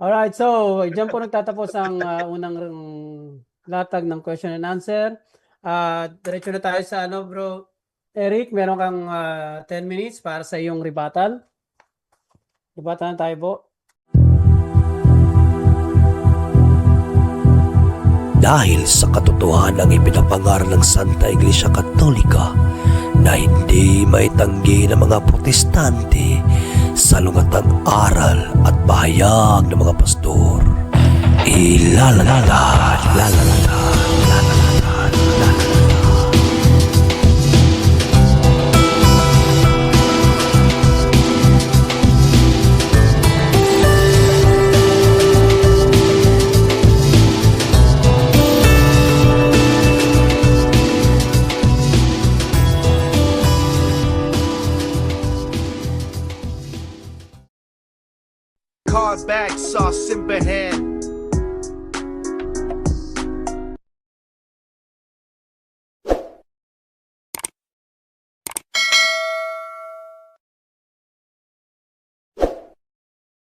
Alright, so diyan po nagtatapos ang unang latag ng question and answer. Diretso na tayo sa ano, bro. Eric, meron kang 10 minutes para sa iyong rebuttal. Rebuttal tayo po. Dahil sa katotohanan ng ipinapangaral ng Santa Iglesia Katolika na hindi maitanggi ng mga protestante sa lungatang aral at bahayag ng mga pastor. Car back, sauce in hand.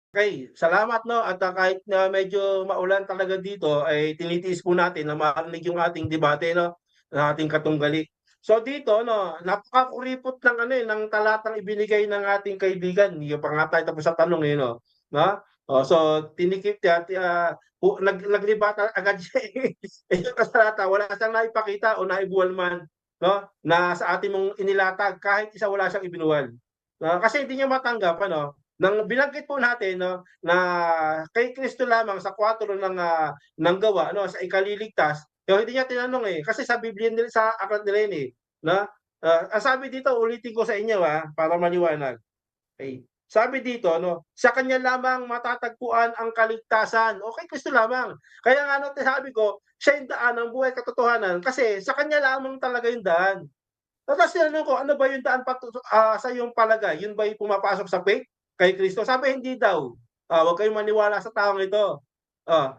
Okay, salamat no at kahit na medyo maulan talaga dito ay tinitiis po natin na marinig yung ating debate no, ng ating katunggali. So dito no, napakakuripot ng ng talatang ibinigay ng ating kaibigan. Yung pa nga tayo tapos sa tanong no. No? So tinikip naglibata agad siya. Yung kasalata wala siyang naipakita o naibuwal man no na sa ating mong inilatag kahit isa wala siyang ibinuwal. Kasi hindi niya matanggap nang binanggit po natin no na kay Kristo lamang sa 4 ng gawa no sa ikaliligtas, pero hindi niya tinanong kasi sa Biblia nila sa aklat nila yun no. Ang sabi dito ulitin ko sa inyo para maliwanag. Okay. Sabi dito no, sa kanya lamang matatagpuan ang kaligtasan. O kay Kristo lamang. Kaya nga no sabi ko, siya yung daan ng buhay katotohanan kasi sa kanya lamang talaga yung daan. Tapos tinanong ko, ano ba yung daan sa iyong palagay? Yun ba yung pumapasok sa faith? Kay Kristo? Sabi, hindi daw. Huwag kayong maniwala sa taong ito.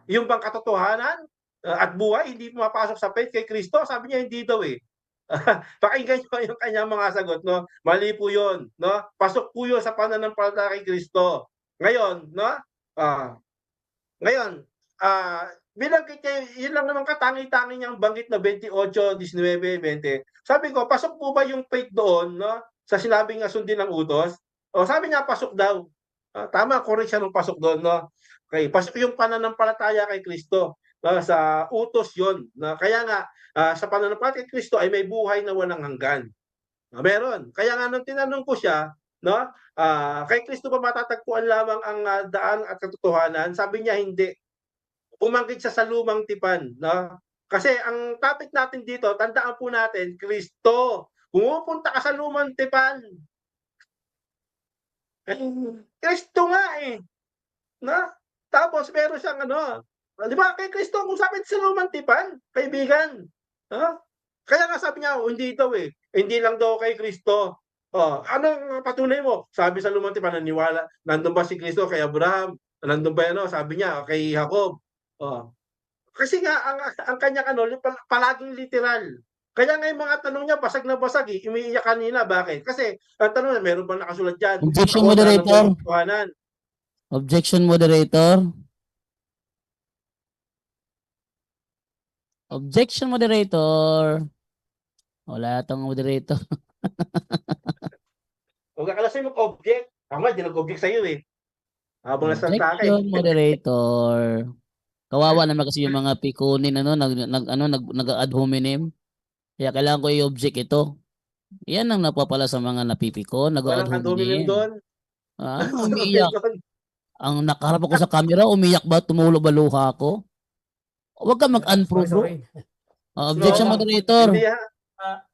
Yung bang katotohanan at buhay, hindi pumapasok sa faith kay Kristo? Sabi niya, hindi daw eh. Pakinggan niyo yung kanyang mga sagot, no? Mali po yun, no? Pasok po yun sa pananampalataya kay Kristo. Ngayon, no? Ngayon, binanggit niya, yun lang naman katangi-tangi niyang banggit na 28, 19, 20. Sabi ko, pasok po ba yung faith doon, no? Sa sinabing nga sundin ng utos? Sabi niya, pasok daw. Tama, correct siya nung pasok doon, no? Okay, pasok yung pananampalataya kay Kristo. Sa utos yon. Kaya nga, sa pananampalataya kay Kristo ay may buhay na walang hanggan. Meron. Kaya nga nung tinanong ko siya, no? Kay Kristo ba matatagpuan lamang ang daan at katotohanan? Sabi niya, hindi. Pumanggit siya sa lumang tipan, no? Kasi ang topic natin dito, tandaan po natin, Kristo. Pumupunta ka sa lumang tipan. Kristo nga eh. No? Tapos meron siyang di ba kay Kristo kung sabi sa lumang tipan, kaibigan. No? Kaya nga sabi niya, hindi daw eh. Hindi lang daw kay Kristo. Anong patunay mo? Sabi sa lumang tipan, naniwala. Nandun ba si Kristo kay Abraham? Nandun ba sabi niya, kay Jacob? Kasi nga ang kanyang palaging literal. Kaya nga yung mga tanong niya basag na basag umiiyak kanina. Bakit? Kasi ang tanong niya, meron bang nakasulat diyan? Objection, moderator. Objection, moderator. Objection, moderator. Wala itong moderator. Huwag ka kasi mag-object. Tama, di nag-object sa'yo eh. Habang nasa sa akin. Objection, moderator. Kawawa naman kasi yung mga pikunin nag-ad hominem. Kaya kailangan ko i-object ito. Yan ang napapala sa mga napipiko, nag-ad hominem. doon. Umiiyak. Ang nakaharap ako sa camera, umiyak ba, tumulo ba luha ako? Huwag ka mag-unprove. Objection, moderator.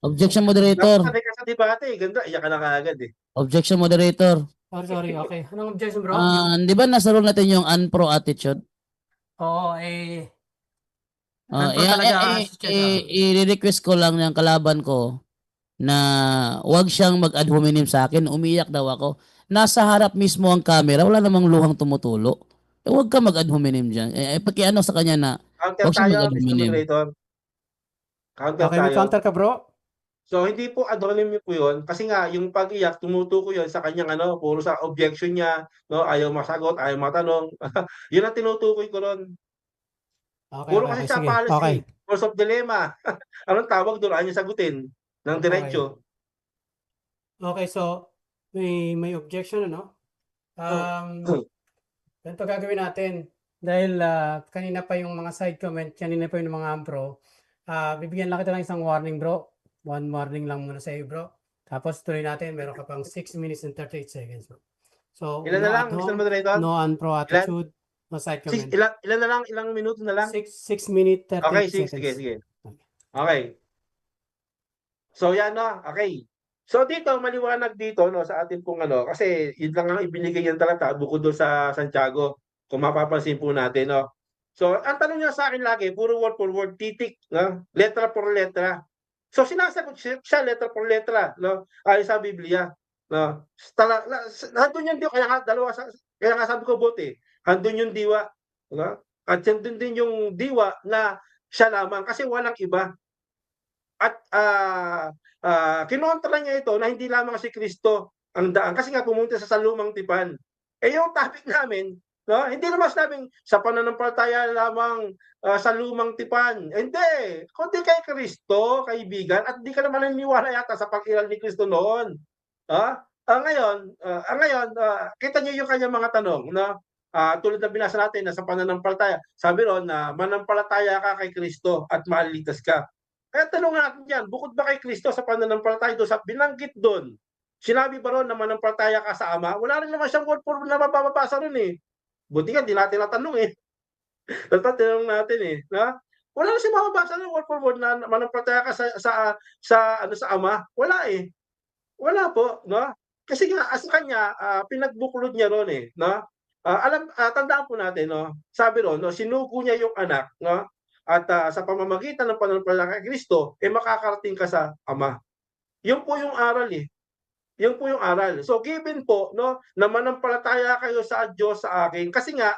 Objection, moderator. Nakasali ka sa debate ganda, iyak ka na kaagad eh. Objection, moderator. Sorry, okay. Anong objection, bro? Di ba nasa rule natin yung unpro attitude? Oo, i-request ko lang ng kalaban ko na wag siyang mag-ad hominem sa akin. Umiyak daw ako. Nasa harap mismo ang camera, wala namang luhang tumutulo. Wag ka mag-ad hominem dyan. Pakiano sa kanya na Counter wag siya tayo, mag-ad Mr. hominem. Moderator. Counter okay, may tayo. counter ka, bro? So hindi po anonymous po 'yun kasi nga yung pag-iyak tumutukoy 'yun sa kanyang ano, puro sa objection niya, 'no, ayaw masagot, ayaw matanong. 'Yun ang tinutukoy ko ron. Okay, Puro okay, kasi okay. siya Sige. policy, Okay. source of dilemma. Anong tawag doon, ayaw niya sagutin ng Okay. diretso. Okay, so may objection ano? Ganito gagawin natin. Dahil kanina pa yung mga side comment, kanina pa yung mga ampro, bibigyan lang kita ng isang warning, bro. One warning lang muna sa iyo, bro. Tapos tuloy natin, meron ka pang 6 minutes and 38 seconds, bro. So, Ilan na no lang, ad Mr. hom, Moderator? no unpro attitude, no side comment. Ilan na lang, ilang minuto na lang? 6 minutes, 38 Okay, seconds. sige. Okay. So yan no, okay. So dito maliwanag dito no sa atin pong ano kasi yun lang ang ibinigay niyang talata bukod doon sa Santiago kung mapapansin po natin no. So ang tanong niya sa akin lagi puro word for word titik no, letra por letra. So sinasagot siya letra por letra no ayon sa Biblia no. Nandun yung diwa kaya nga dalawa kaya nga sabi ko bote. Andun yung diwa no? At andun din yung diwa na siya lamang kasi walang iba. At kinontra niya ito na hindi lamang si Kristo ang daan kasi nga pumunta sa salumang tipan. Eh yung topic namin, no, hindi naman sinabing sa pananampalataya lamang sa lumang tipan. Hindi, kundi kay Kristo, kaibigan, at di ka naman naniniwala yata sa pag-iral ni Kristo noon. Ngayon, kita niyo yung kanyang mga tanong, no? Tulad na binasa natin na sa pananampalataya, sabi ron na manampalataya ka kay Kristo at maliligtas ka. Kaya tanong natin yan, bukod ba kay Kristo sa pananampalataya doon, sa binanggit doon, sinabi ba ron na manampalataya ka sa Ama? Wala rin naman siyang word for word na mababasa ron eh. Buti nga, di natin natanong eh. Dapat tinanong natin eh. Na? Wala rin siya mababasa ng word for word na manampalataya ka sa Ama. Wala eh. Wala po. No? Kasi nga, sa kanya, pinagbuklod niya ron eh. No? Tandaan po natin, no? Sabi ron, no, sinugo niya yung anak, no? At sa pamamagitan ng pananampalataya kay Kristo, makakarating ka sa Ama. Yun po yung aral eh. Yun po yung aral. So given po no, na manampalataya kayo sa Diyos sa akin, kasi nga,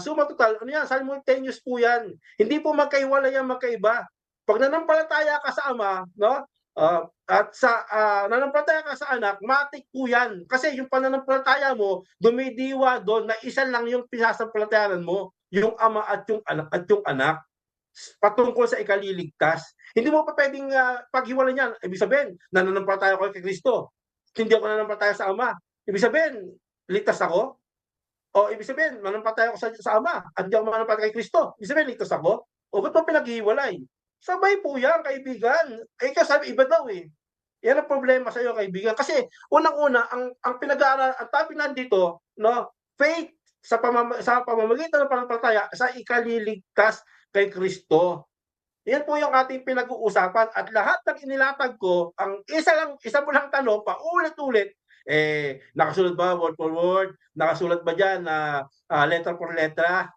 suma total, ano yan, simultaneous po yan. Hindi po magkaiwalay yan, magkaiba. Pag nanampalataya ka sa Ama, no, at sa nanampalataya ka sa anak, matik po yan. Kasi yung pananampalataya mo, dumidiwa doon na isa lang yung pinasampalatayanan mo, yung Ama at yung anak. Patungkol sa ikaliligtas. Hindi mo pa pwedeng paghiwalay niyan. Ibig sabihin, nananampalataya ako kay Kristo. Hindi ako nananampalataya sa Ama. Ibig sabihin, ligtas ako? O ibig sabihin, nananampalataya ako sa Ama at hindi ako mananampalataya kay Kristo. Ibig sabihin, ligtas ako? O ba't mo pinaghiwalay? Sabay po yan, kaibigan. Ikaw sabi, iba daw eh. Yan ang problema sa iyo, kaibigan. Kasi unang-una, ang pinag-aaral, ang topic nandito, no, faith sa pamamagitan ng pananampalataya sa ikaliligtas kay Kristo. Yan po yung ating pinag-uusapan at lahat ng inilatag ko, ang isa mo lang tanong, paulit-ulit, nakasulat ba word for word? Nakasulat ba dyan na letra por letra?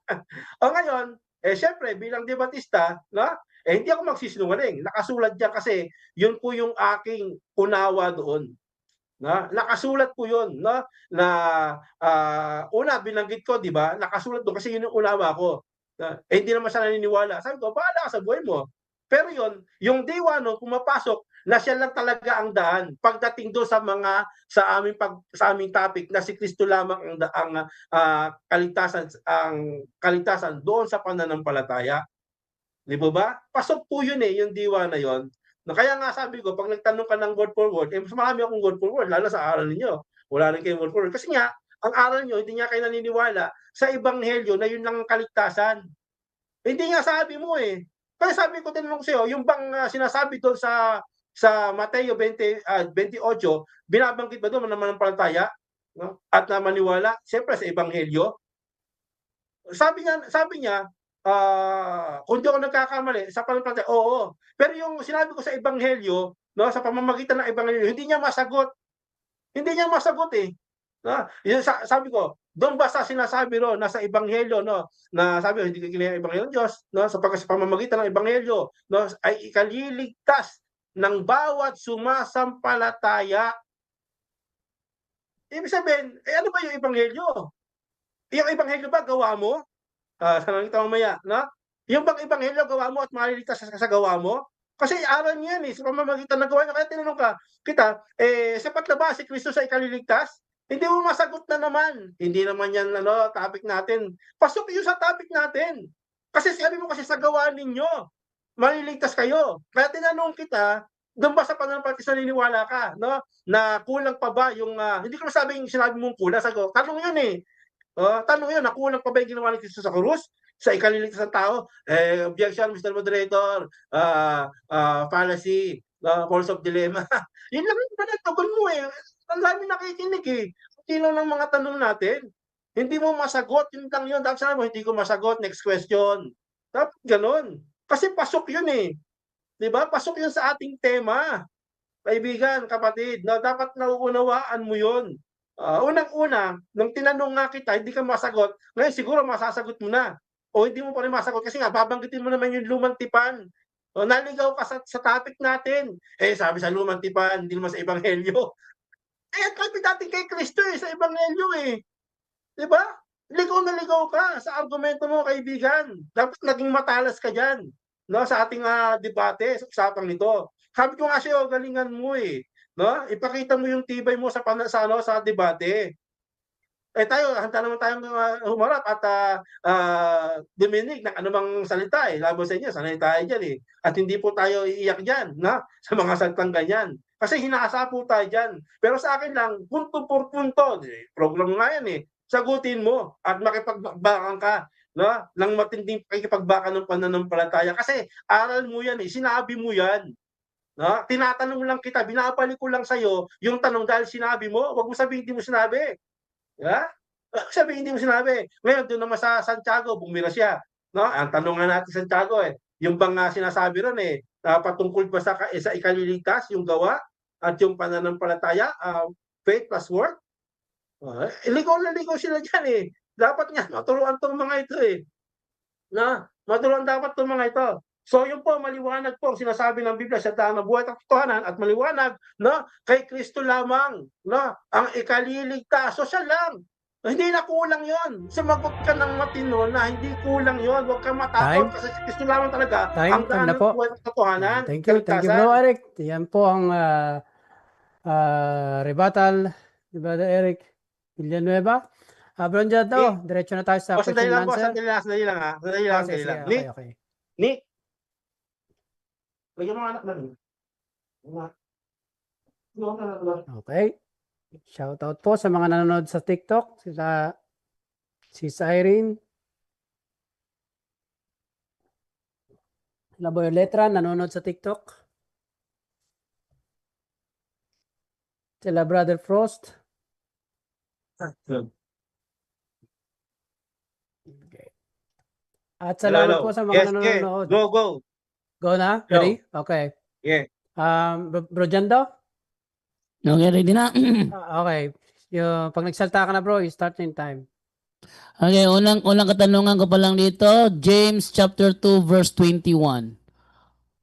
O ngayon, syempre, bilang debatista, no? Hindi ako magsisinungaling. Nakasulat dyan kasi yun po yung aking unawa doon. No? Nakasulat po yun. No? Na una, binanggit ko, di ba? Nakasulat doon kasi yun yung unawa ko. Hindi naman siya naniniwala. Sabi ko, bahala ka sa buhay mo. Pero yun, yung diwa no, pumapasok na siya lang talaga ang daan pagdating doon sa aming topic na si Kristo lamang ang kaligtasan doon sa pananampalataya. Di ba? Pasok po yun yung diwa na yun. Kaya nga sabi ko, pag nagtanong ka ng word for word, mas marami akong word for word, lalo sa aral ninyo. Wala rin kayong word for word. Kasi nga, ang aral nyo, hindi nga kayo naniniwala sa ebanghelyo na yun lang ang kaligtasan. Hindi nga sabi mo eh. Kaya sabi ko, tinanong sa'yo, yung bang sinasabi doon sa Mateo 28, binabanggit ba doon na manampalataya? No? At na maniwala? Siyempre sa ebanghelyo. Sabi niya, kung di ako nagkakamali, sa pananampalataya, oo. Pero yung sinabi ko sa ebanghelyo, no, sa pamamagitan ng ebanghelyo, hindi niya masagot. Hindi niya masagot eh. No? Sabi ko, doon ba sa sinasabi ro na sa ebanghelyo no na sabi hindi kinaya ebanghelyo ng Diyos no sa pamamagitan ng ebanghelyo no ay ikaliligtas ng bawat sumasampalataya. Ibig sabihin, ano ba yung ebanghelyo? Yung ebanghelyo ba gawa mo? Sa kita mamaya, no? Yung bang ebanghelyo gawa mo at maliligtas ka sa gawa mo? Kasi aral niya yan sa pamamagitan ng gawa niya. Kaya tinanong kita, sapat na ba si Kristo sa ikaliligtas? Hindi mo masagot na naman. Hindi naman yan topic natin. Pasok yun sa topic natin. Kasi sabi mo kasi sa gawa ninyo, maliligtas kayo. Kaya tinanong kita, doon ba sa pananampalataya naniniwala ka, na kulang pa ba yung, hindi ko masabing sinabi mong kulang, sagot. Tanong yun tanong yun, na kulang pa ba yung ginawa ni Kristo sa krus? Sa ikaliligtas ng tao? Objection, Mr. Moderator, fallacy, false of dilemma. Yun lang yung panagtugon mo Ang dami nakikinig Sino ng mga tanong natin? Hindi mo masagot, yun lang yun. Dapat sabi mo, hindi ko masagot, next question. Dapat ganun. Kasi pasok yun Diba? Pasok yun sa ating tema. Kaibigan, kapatid, dapat nauunawaan mo yun. Unang-una, nung tinanong nga kita, hindi ka masagot, ngayon siguro masasagot mo na. O hindi mo pa rin masagot kasi nga, babanggitin mo naman yung lumang tipan. Naligaw ka sa topic natin. Sabi sa lumang tipan, hindi naman sa Ebanghelyo. Sabi natin kay Kristo sa Ebanghelyo Diba? Ligaw na ligaw ka sa argumento mo, kaibigan. Dapat naging matalas ka dyan. Sa ating debate, sa usapang nito. Sabi ko nga sa'yo, galingan mo Ipakita mo yung tibay mo sa debate. Tayo, handa naman tayong humarap at duminig ng anumang salita Labo sa inyo, sanay tayo dyan At hindi po tayo iiyak dyan, sa mga salitang ganyan. Kasi hinasa po tayo dyan. Pero sa akin lang, punto por punto, program nga yan sagutin mo at makipagbakan ka ng matinding pakikipagbakan ng pananampalataya. Kasi aral mo yan sinabi mo yan. Tinatanong lang kita, binabalik ko lang sa'yo yung tanong dahil sinabi mo, wag mo sabihin hindi mo sinabi. Sabihin hindi mo sinabi. Ngayon, doon naman sa Santiago, bumira siya. Ang tanong nga natin Santiago yung bang sinasabi ron patungkol ba sa ikaliligtas, yung gawa, at yung pananampalataya, faith plus work? Ligaw na ligaw sila dyan Dapat nga, maturuan tong mga ito Maturuan dapat tong mga ito. So yun po, maliwanag po ang sinasabi ng Biblia sa daan ng buhay at katotohanan at maliwanag kay Kristo lamang ang ikaliligtas. So siya lang. Hindi na kulang yon. Sumagot ka ng matino na hindi kulang yon. Huwag kang matakot kasi si Kristo lamang talaga ang daan ng buhay at katotohanan. Thank you Bro Eric. Yan po ang rebuttal ni Brother Eric Villanueva. Bro Jado, diretso na tayo sa question and answer. Sandali lang. Okay. Nick, lagyan mo anak na rin. Okay. Shout out po sa mga nanonood sa TikTok. Si Irene. Laboy Letra, nanonood sa TikTok. Sila Brother Frost. Okay. At salamat po sa mga nanonood. Go. Go na? Ready? Okay. Yeah. Bro Jando? Okay, ready na. Okay. Pag nagsalta ka na bro, you start in time. Okay, unang katanungan ko pa lang dito, James chapter 2 verse 21.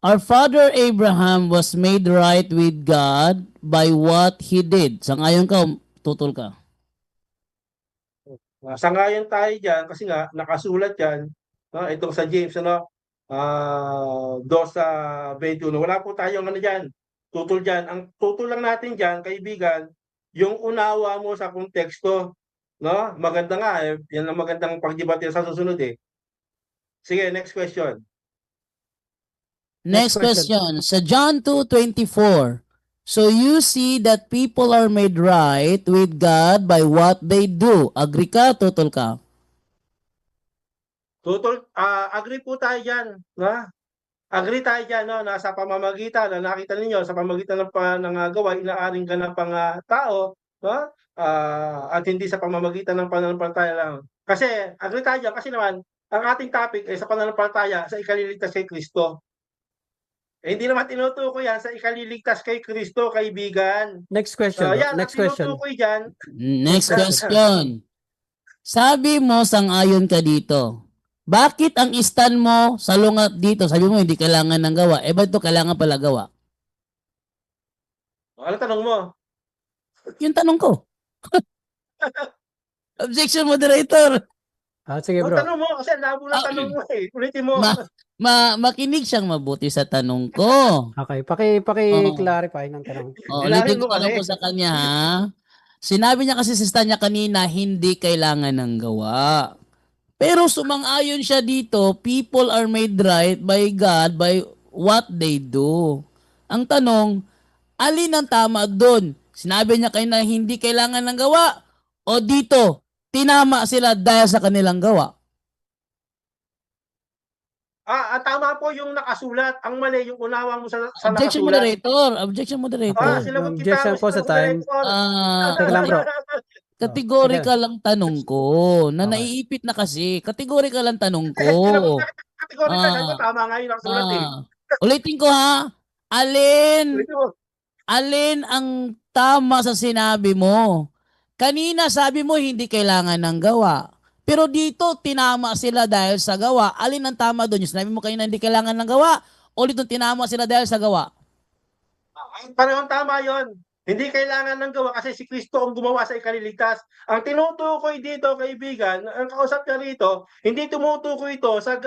Our father Abraham was made right with God by what he did. Sangayon ka, tutol ka. Sangayon tayo dyan kasi nga nakasulat dyan itong sa James 2:21. Wala po tayong dyan. Tutol dyan. Ang tutol lang natin dyan, kaibigan, yung unawa mo sa konteksto. Maganda nga yan ang magandang pagdebate sa susunod Sige, next question. Next question. Sa John 2:24. So you see that people are made right with God by what they do. Agree ka, tutol ka? Tutol, agree po tayo dyan. Agree tayo dyan, nasa pamamagitan, nakita ninyo, sa pamamagitan ng gawa, inaaring ganap ang tao, at hindi sa pamamagitan ng pananampalataya lang. Kasi, agree tayo dyan, kasi naman, ang ating topic ay sa pananampalataya, sa ikaliligtas kay Kristo. Hindi naman tinutukoy yan sa ikaliligtas kay Kristo, kaibigan. Next question. Next question. Dyan, Next question. Sabi mo, sang-ayon ka dito. Bakit ang stand mo salungat dito? Sabi mo, hindi kailangan ng gawa. Ba't ito kailangan pala gawa? Ano tanong mo? Yung tanong ko. Objection, moderator. Sige bro. Tanong mo, kasi ang labo na tanong mo eh. Ulitin mo. Makinig siyang mabuti sa tanong ko. Okay, Oo. paki-clarify ng tanong. Ulitin Hilahin ko mo tanong kasi. ko sa kanya, ha? Sinabi niya kasi sa niya kanina, hindi kailangan ng gawa. Pero sumang-ayon siya dito, people are made right by God by what they do. Ang tanong, alin ang tama doon? Sinabi niya kanina, hindi kailangan ng gawa? O dito, tinama sila dahil sa kanilang gawa? Tama po yung nakasulat. Ang mali yung unawa mo sa Objection nakasulat. moderator. Objection moderator. Sinagot kita. Objection po sa time. Teka lang bro. Kategorikal ang tanong ko. Na Okay. naiipit na kasi. Kategorikal ang tanong ko. Sinagot na kita kategorikal. Sabi ko, Ah, tama nga yung nakasulat eh. Ulitin ko ha. Alin Ulitin mo. Alin ang tama sa sinabi mo? Kanina sabi mo hindi kailangan ng gawa. Pero dito tinama sila dahil sa gawa. Alin ang tama doon? Yung sinabi mo kanina hindi kailangan ng gawa o dito tinama sila dahil sa gawa? Parehong tama yon. Hindi kailangan ng gawa kasi si Kristo ang gumawa sa ikaliligtas. Ang tinutukoy dito, kaibigan, ang kausap niya rito, hindi tumutukoy ito sa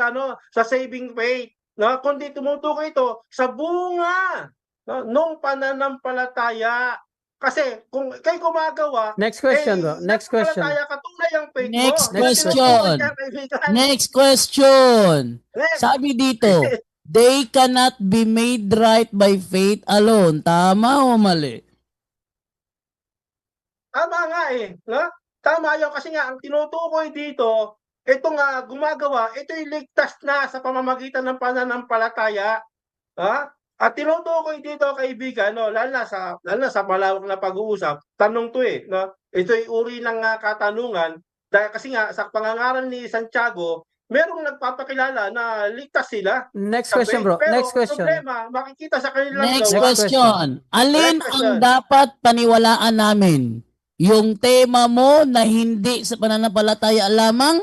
sa saving faith, no? Kundi tumutukoy ito sa bunga, no? Nung pananampalataya. Kasi kung kay gumagawa, Next question bro. Next question. Palataya ka, tunay ang faith mo. Next Na question. tinutukoy niya, kaibigan. Next question. Next. Sabi dito, they cannot be made right by faith alone. Tama o mali? Tama nga eh. No? Tama yun kasi nga ang tinutukoy dito, ito nga gumagawa, ito'y ligtas na sa pamamagitan ng pananampalataya. Ha? At tinutukoy dito, kaibigan, no, lalo na sa malawak na pag-uusap, tanong to eh. No? Ito'y uri ng katanungan dahil kasi nga sa pangangaral ni Santiago, merong nagpapakilala na ligtas sila. Next question bro. Pero Next question. problema, makikita sa kanilang Next gawa. question. Alin Next ang question. dapat paniwalaan namin? Yung tema mo na hindi sa pananampalataya lamang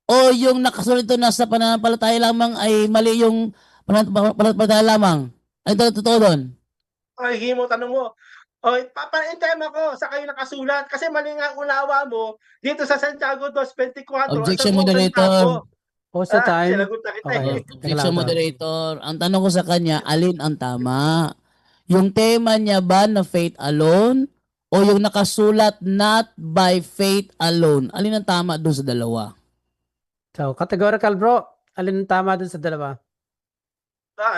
o yung nakasulat ito na sa pananampalataya lamang ay mali yung pananampalataya lamang? Ano ito totoo doon? Ay, himo, tanong mo. Papain tema ko sa kayo nakasulat kasi mali nga unawa mo dito sa Santiago 2:24. Objection moderator. O sa time. Sinagot na kita Okay. eh. Objection moderator. Ang tanong ko sa kanya, alin ang tama? Yung tema niya ba na faith alone o yung nakasulat not by faith alone? Alin ang tama doon sa dalawa? So, categorical bro. Alin ang tama dun sa dalawa?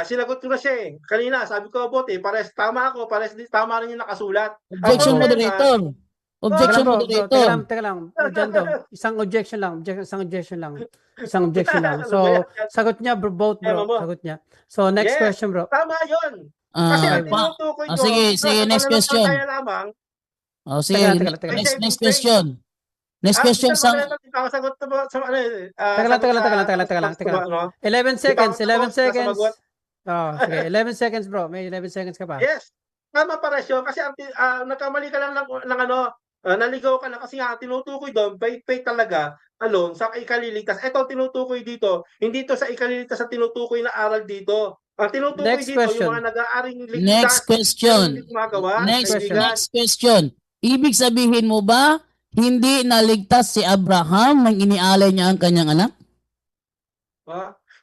Sinagot ko na siya eh. Kanina, sabi ko, bote, pares tama ako, pares tama rin yung nakasulat. Objection Ang problema, moderator. Objection Bro, moderator. teka lang. Jando, isang objection lang. Isang objection lang. So, sagot niya bro, both bro. Sagot niya. So, next Yes. question bro. Tama yun. Kasi ang tinutukoy doon, sige, next question. Lamang, Sige, Teka lang. next question. Next question sa... sagot na sa Teka lang. 11 seconds. 11 seconds. Sumagot. Sige, 11 seconds bro. May 11 seconds ka pa. Yes. Tama para siya kasi nagkamali ka lang ng naligaw ka na kasi nga tinutukoy doon faith talaga alone sa ikaliligtas. Ito tinutukoy dito, hindi to sa ikaliligtas sa tinutukoy na aral dito. Ang tinutukoy Next dito question. yung mga nag-aaring ligtas. Next question. Next question. Ibig sabihin mo ba, hindi naligtas si Abraham nang inialay niya ang kanyang anak?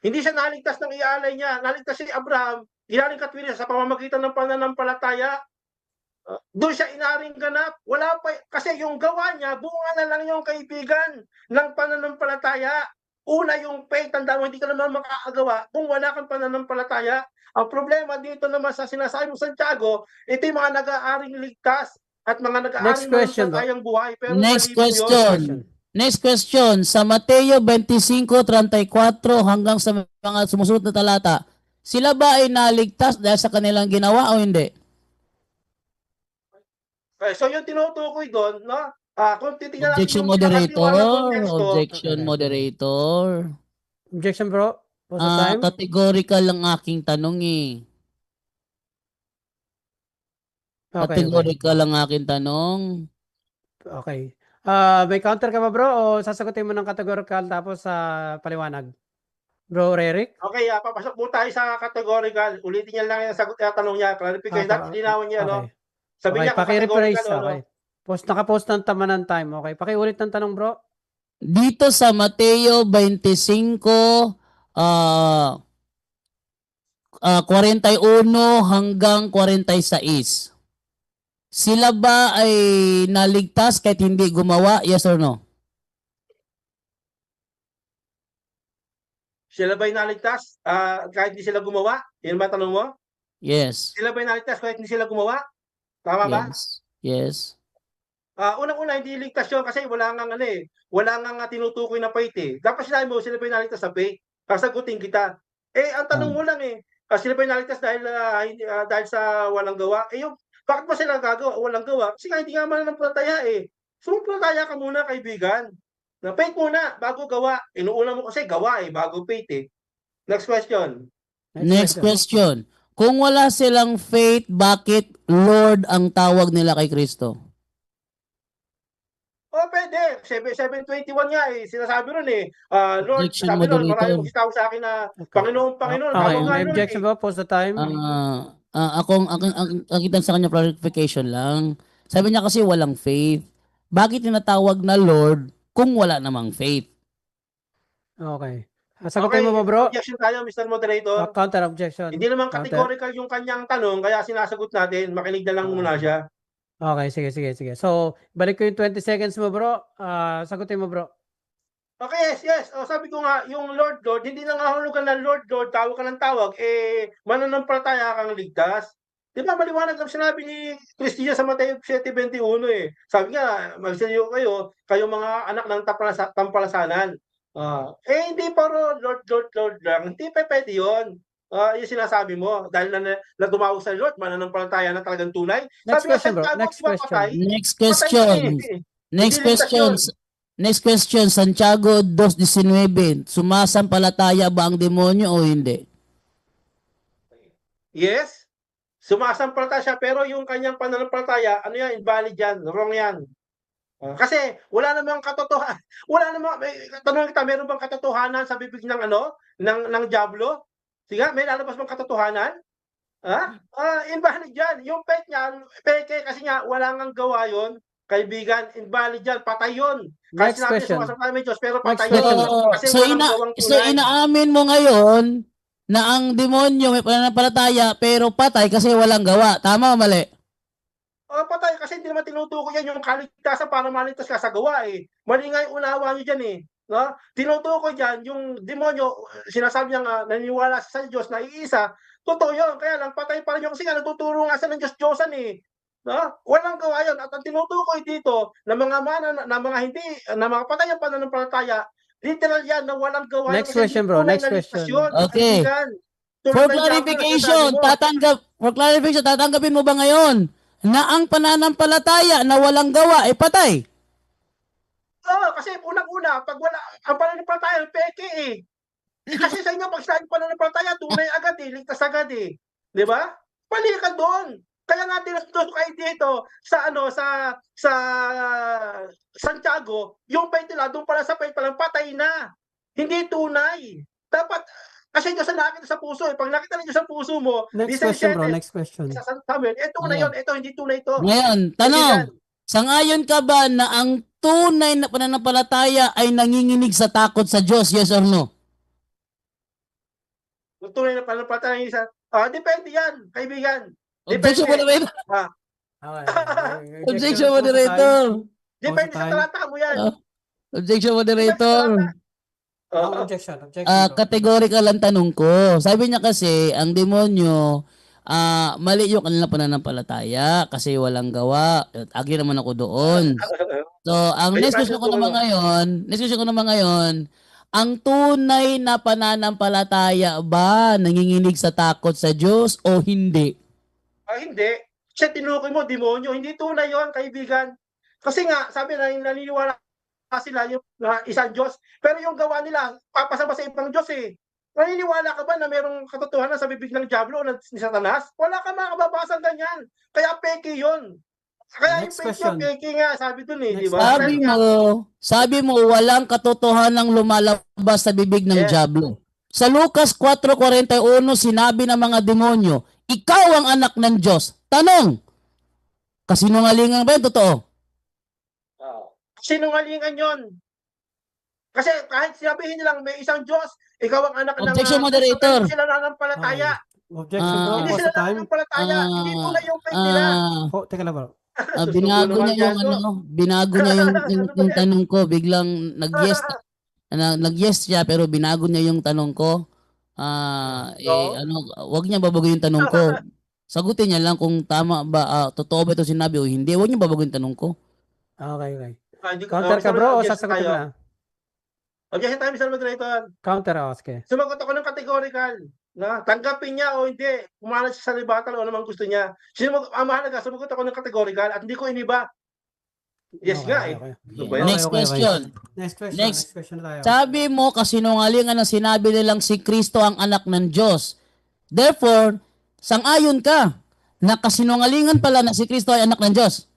Hindi siya naligtas ng ialay niya. Naligtas si Abraham, inaring katwiran sa pamamagitan ng pananampalataya. Doon siya inaring ganap. Wala pa, kasi yung gawa niya, bunga na lang yung kaibigan ng pananampalataya. Una yung faith, tanda mo, hindi ka naman makakagawa kung wala kang pananampalataya. Ang problema dito naman sa sinasabi mo Santiago, ito yung mga nag-aaring ligtas at mga nag-aaring kayang buhay. Pero Next question. Next question. Sa Mateo 25:34 hanggang sa mga sumusunod na talata, sila ba ay naligtas dahil sa kanilang ginawa o hindi? So yung tinutukoy doon, no? Kung titingnan Objection natin moderator. yung Objection moderator. Objection bro. O sa time. Categorical lang aking tanong eh. Categorical lang aking tanong. Okay. May counter ka ba bro o sasagutin mo ng categorical tapos sa paliwanag? Bro Rerick? Okay, papasok po tayo sa categorical. Ulitin niya lang yung sagot tanong niya. Clarification natin, linawan niya, no? Sabi niya, paki-rephrase. categorical, Okay. Naka-post ng tama ng time. Okay. Pakiulit ng tanong bro. dito sa Mateo 25, 41 hanggang 46. Sila ba ay naligtas kahit hindi gumawa? Yes or no? Sila ba'y naligtas kahit hindi sila gumawa? Yan ba tanong mo? Yes. Sila ba'y naligtas kahit hindi sila gumawa? Tama ba? Yes. Yes. Unang-una, hindi ligtas yun kasi wala nga tinutukoy na faith eh. Dapat sinabi mo, sila ba'y naligtas sa faith? Sasagutin kita. Ang tanong mo lang sila ba'y naligtas dahil sa walang gawa? Bakit ba sila walang gawa? Kasi nga hindi nga mananampalataya eh. Sumampalataya ka muna, kaibigan. Na faith muna, bago gawa. Inuuna mo kasi gawa bago faith eh. Next question. Next question. Kung wala silang faith, bakit Lord ang tawag nila kay Kristo? Pwede. 7:21 nga sinasabi ron Lord, Objection, sabi ron, moderator. maraming magtawag sa akin na Panginoon, Okay, tawag nga may nun objection ba po sa time? Ang kita sa kanya clarification lang. Sabi niya kasi walang faith. Bakit tinatawag na Lord kung wala namang faith? Okay. Sagutin mo ba, bro? Objection tayo, Mr. Moderator. Counter objection. Hindi naman Counter. categorical yung kanyang tanong, kaya sinasagot natin. Makinig na lang muna siya. Okay, sige. So, balik ko yung 20 seconds mo, bro. Sagutin mo, bro. Okay, yes. Sabi ko nga, yung Lord, hindi na nga hulugan na Lord, tawag ka ng tawag, mananampalataya kang ligtas. Di ba maliwanag ang sinabi ni Cristo sa Mateo 7:21 Sabi nga, magsiyo kayo mga anak ng tampalasanan. Hindi paro Lord lang. Hindi pwede yun. Yung sinasabi mo, dahil na tumawag sa Lord, mananampalataya na talagang tunay. Next question, bro. Santiago, Next di ba question. patay? Next Patay question. yun eh. Next Hindi ligtas question. yun. Next question, Santiago 2:19. Sumasampalataya ba ang demonyo o hindi? Yes. Sumasampalataya siya, pero yung kanyang pananampalataya, invalid yan, wrong yan. Kasi wala namang katotohanan, tanong kita, meron bang katotohanan sa bibig ng ng diablo? Sige, may lalabas bang katotohanan? Invalid yan. Yung faith niyan, peke kasi nga wala ngang gawa yon, kaibigan, invalid yan, patay yun. Kasi Next question. sumasampalataya may Diyos, pero patay Next question, yun. bro. Kasi walang gawang So tunay. inaamin mo ngayon na ang demonyo may pananampalataya pero patay kasi walang gawa. Tama o mali? Patay kasi hindi naman tinutukoy yan yung kaligtasan para maligtas ka sa gawa Mali nga yung unawa nyo dyan no? Tinutukoy dyan yung demonyo, sinasabi niya nga, naniniwala sa Diyos na iisa, totoo yun, kaya lang patay pa rin yung kasi nga natuturo nga sa ng Diyos-Diyosan no? Walang gawa yun. At ang tinutukoy dito na mga patay ang pananampalataya, literal yan na walang gawa. Next question, bro. Next question. Okay. For clarification, tatanggapin mo ba ngayon na ang pananampalataya na walang gawa ay patay? Kasi unang-una, pag wala, ang pananampalataya, peke Kasi sa inyo, pag saan pananampalataya, tunay agad ligtas agad Di ba? Pali ka doon. Kaya nga tinututok kayo dito sa sa Santiago, yung faith nila, doon pala sa faith palang patay na. Hindi tunay. Dapat, kasi Diyos ang nakita sa puso Pag nakita ng Diyos sa puso mo, Next question, bro. Next question. sa Samuel, tunay yun, hindi tunay ito. Ngayon, tanong, sangayon ka ba na ang tunay na pananampalataya ay nanginginig sa takot sa Diyos? Yes or no? Yung tunay na pananampalataya ng isa, depende yan, kaibigan. Objection, moderator. Okay. Objection, moderator. Depende sa talata mo yan. Objection, moderator. Objection. Categorical ang tanong ko. Sabi niya kasi, ang demonyo, mali yung kanilang pananampalataya kasi walang gawa. Agree naman ako doon. So, ang next question ko naman ngayon, ang tunay na pananampalataya ba nanginginig sa takot sa Diyos o hindi? Hindi. Kasi tinukoy mo, demonyo. Hindi tunay yun, kaibigan. Kasi nga, sabi na naniniwala sila yung isang Diyos. Pero yung gawa nila, papasama sa ibang Diyos Naniniwala ka ba na mayroong katotohanan sa bibig ng Diablo o ni Satanas? Wala ka makababasang ganyan. Kaya peke yun. Kaya Next yung question. peke nga, sabi dun di ba? Sabi mo, walang katotohanang lumalabas sa bibig ng Diablo. Sa Lucas 4:41, sinabi ng mga demonyo, ikaw ang anak ng Diyos. Tanong, kasinungalingan ba yun? Totoo? Sinungalingan yun. Kasi kahit sabihin nilang may isang Diyos, ikaw ang anak ng Objection, Kristo, moderator. hindi sila nananampalataya. Objection bro, Hindi Ah, sila pause time. nananampalataya. Hindi tunay yung faith nila. Oh, teka lang bro. Susuko Binago naman niya yung yan, no? binago niya yung, Ano ba yung yan? tanong ko, biglang nag-yes siya pero binago niya yung tanong ko. Oo. Wag niya babago yung tanong ko. Sagutin niya lang kung tama ba, totoo ba ito sinabi o hindi. Wag niya babago yung tanong ko. Okay. Hindi Counter ka Mr. bro o Objection sasagutin tayo. mo na? Objection tayo, Mr. Moderator. Counter, okay. Sumagot ako ng categorical. Na tanggapin niya o hindi. Kumalat siya sa rebuttal o naman gusto niya. Ang mahalaga, sumagot ako ng categorical at hindi ko iniba. Yes nga eh. Okay. Ano ba yun? Next question. Next question. Next. Next question na tayo. Sabi mo kasinungalingan ang sinabi nilang si Kristo ang anak ng Diyos. Therefore, sang-ayon ka na kasinungalingan pala na si Kristo ay anak ng Diyos.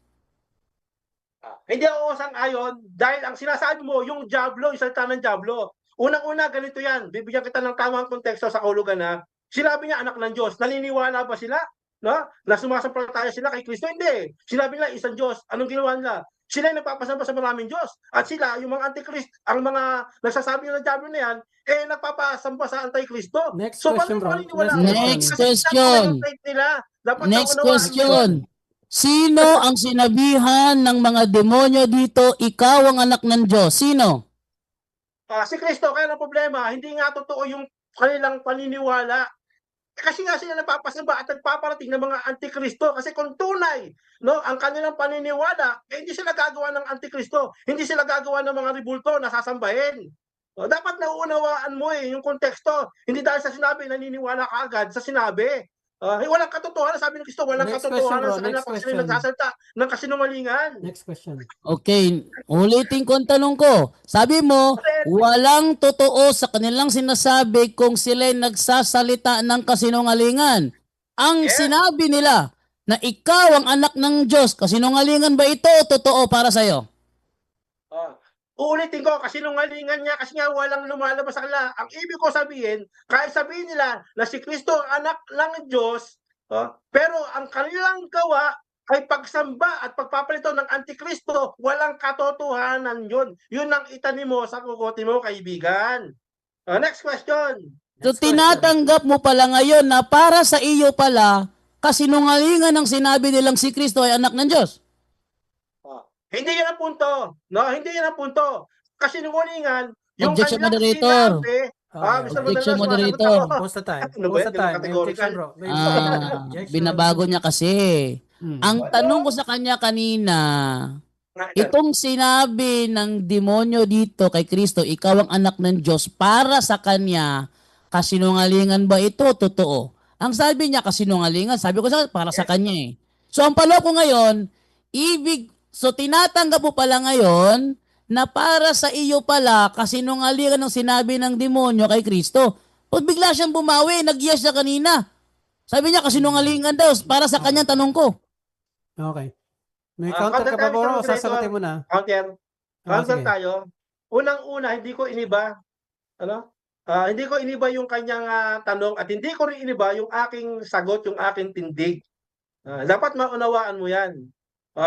Hindi ako sang-ayon dahil ang sinasabi mo, yung Diablo, yung salita ng Diablo. Unang-una, ganito yan. Bibigyan kita ng tamang konteksto sa kahulugan na sinabi niya anak ng Diyos. Naniniwala ba sila? No? Na sumasampalataya sila kay Kristo? Hindi. Sinabi nila isang Diyos. Anong ginawa nila? Sila ay nagpapasamba sa maraming Diyos. At sila, yung mga antikrist, ang mga nagsasabi ng Diablo na yan, nagpapasamba sa antikristo. Next So, question, bro. Next Kasi question. yung faith nila. Dapat Next naunawaan question. Sino ang sinabihan ng mga demonyo dito, ikaw ang anak ng Diyos? Sino? Si Kristo, kaya ang problema, hindi nga totoo yung kanilang paniniwala. Kasi nga sila napapasamba at nagpaparating ng mga antikristo. Kasi kung tunay, no, ang kanilang paniniwala, hindi sila gagawa ng antikristo. Hindi sila gagawa ng mga ribulto na sasambahin. Dapat nauunawaan mo yung konteksto. Hindi dahil sa sinabi, naniniwala ka agad sa sinabi. Walang katotohanan, sabi ng Kristo, walang Next katotohanan question, bro. sa kanila Next kung sila question. nagsasalita ng kasinungalingan. Next question. Okay, ulitin ko ang tanong ko. Sabi mo, walang totoo sa kanilang sinasabi kung sila'y nagsasalita ng kasinungalingan. Ang Yes. sinabi nila na ikaw ang anak ng Diyos, kasinungalingan ba ito o totoo para sa'yo? Uulitin ko, kasinungalingan niya kasi nga walang lumalabas sa kanila. Ang ibig ko sabihin, kahit sabihin nila na si Kristo ang anak ng Diyos, pero ang kanilang gawa ay pagsamba at pagpapalito ng Antikristo, walang katotohanan yun. Yun ang itanim mo sa kukote mo, kaibigan. Next question. So Next question. tinatanggap mo pala ngayon na para sa iyo pala, kasinungalingan ang sinabi nilang si Kristo ay anak ng Diyos. Hindi yan ang punto. No, hindi yan ang punto. Kasinungalingan, yung Objection, kanilang moderator. sinabi, Mr. Objection, Moderator, moderator. sumasagot ako. Pause the time. Ano ba Pause yan? the time. May Categorical. objection, bro. May objection. Binabago niya kasi. Ang tanong ko sa kanya kanina, itong sinabi ng demonyo dito kay Kristo, ikaw ang anak ng Diyos, para sa kanya, kasinungalingan ba ito? Totoo. Ang sabi niya, kasinungalingan, sabi ko para sa kanya eh. So ang pala ko ngayon, so tinatanggap mo pala ngayon na para sa iyo pala, kasinungalingan ng sinabi ng demonyo kay Kristo. Pag bigla siyang bumawi, nag-yes siya kanina. Sabi niya, kasinungalingan daw, para sa kanya tanong ko. Okay. May counter ka pa, bro? O sasagutin mo na? Counter. Ah, Counter sige. tayo. Unang-una, hindi ko iniba. Hindi ko iniba yung kanyang tanong at hindi ko rin iniba yung aking sagot, yung aking tindig. Dapat maunawaan mo yan.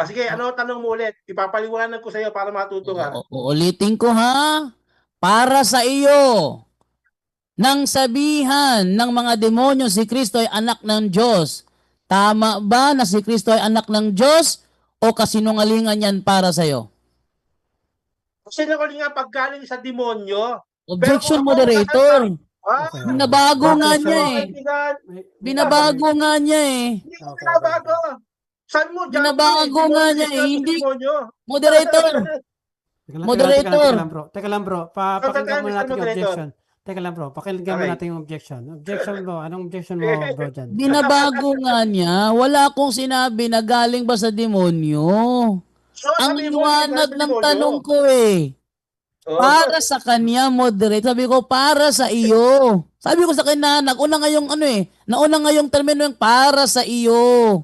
Sige, ano tanong mo ulit? Ipapaliwanag ko sa iyo para matuto ka. Uulitin ko ha. Para sa iyo, nang sabihan ng mga demonyo si Kristo ay anak ng Diyos, tama ba na si Kristo ay anak ng Diyos o kasinungalingan yan para sa iyo? Kasinungalingan paggaling sa demonyo. Objection, Pero kung moderator. Okay. Binabago nga niya eh. Kaibigan, Binabago nga niya eh. hindi ko binabago. Saan mo dyan? Binabago nga niya eh. Hindi. Demonyo. Moderator. Moderator. Teka lang bro. Pakinggan mo natin yung Moderator. objection. Teka lang bro. Pakinggan mo Okay. natin yung objection. Objection mo. Anong objection mo bro dyan? Binabago nga niya. Wala akong sinabi na galing ba sa demonyo. So, Ang sabi mo, liwanag hindi ka ng demonyo. tanong ko eh. Para sa kanya, moderate. Sabi ko, para sa iyo. Sabi ko sa kanya, nauna nga yung termino yung para sa iyo.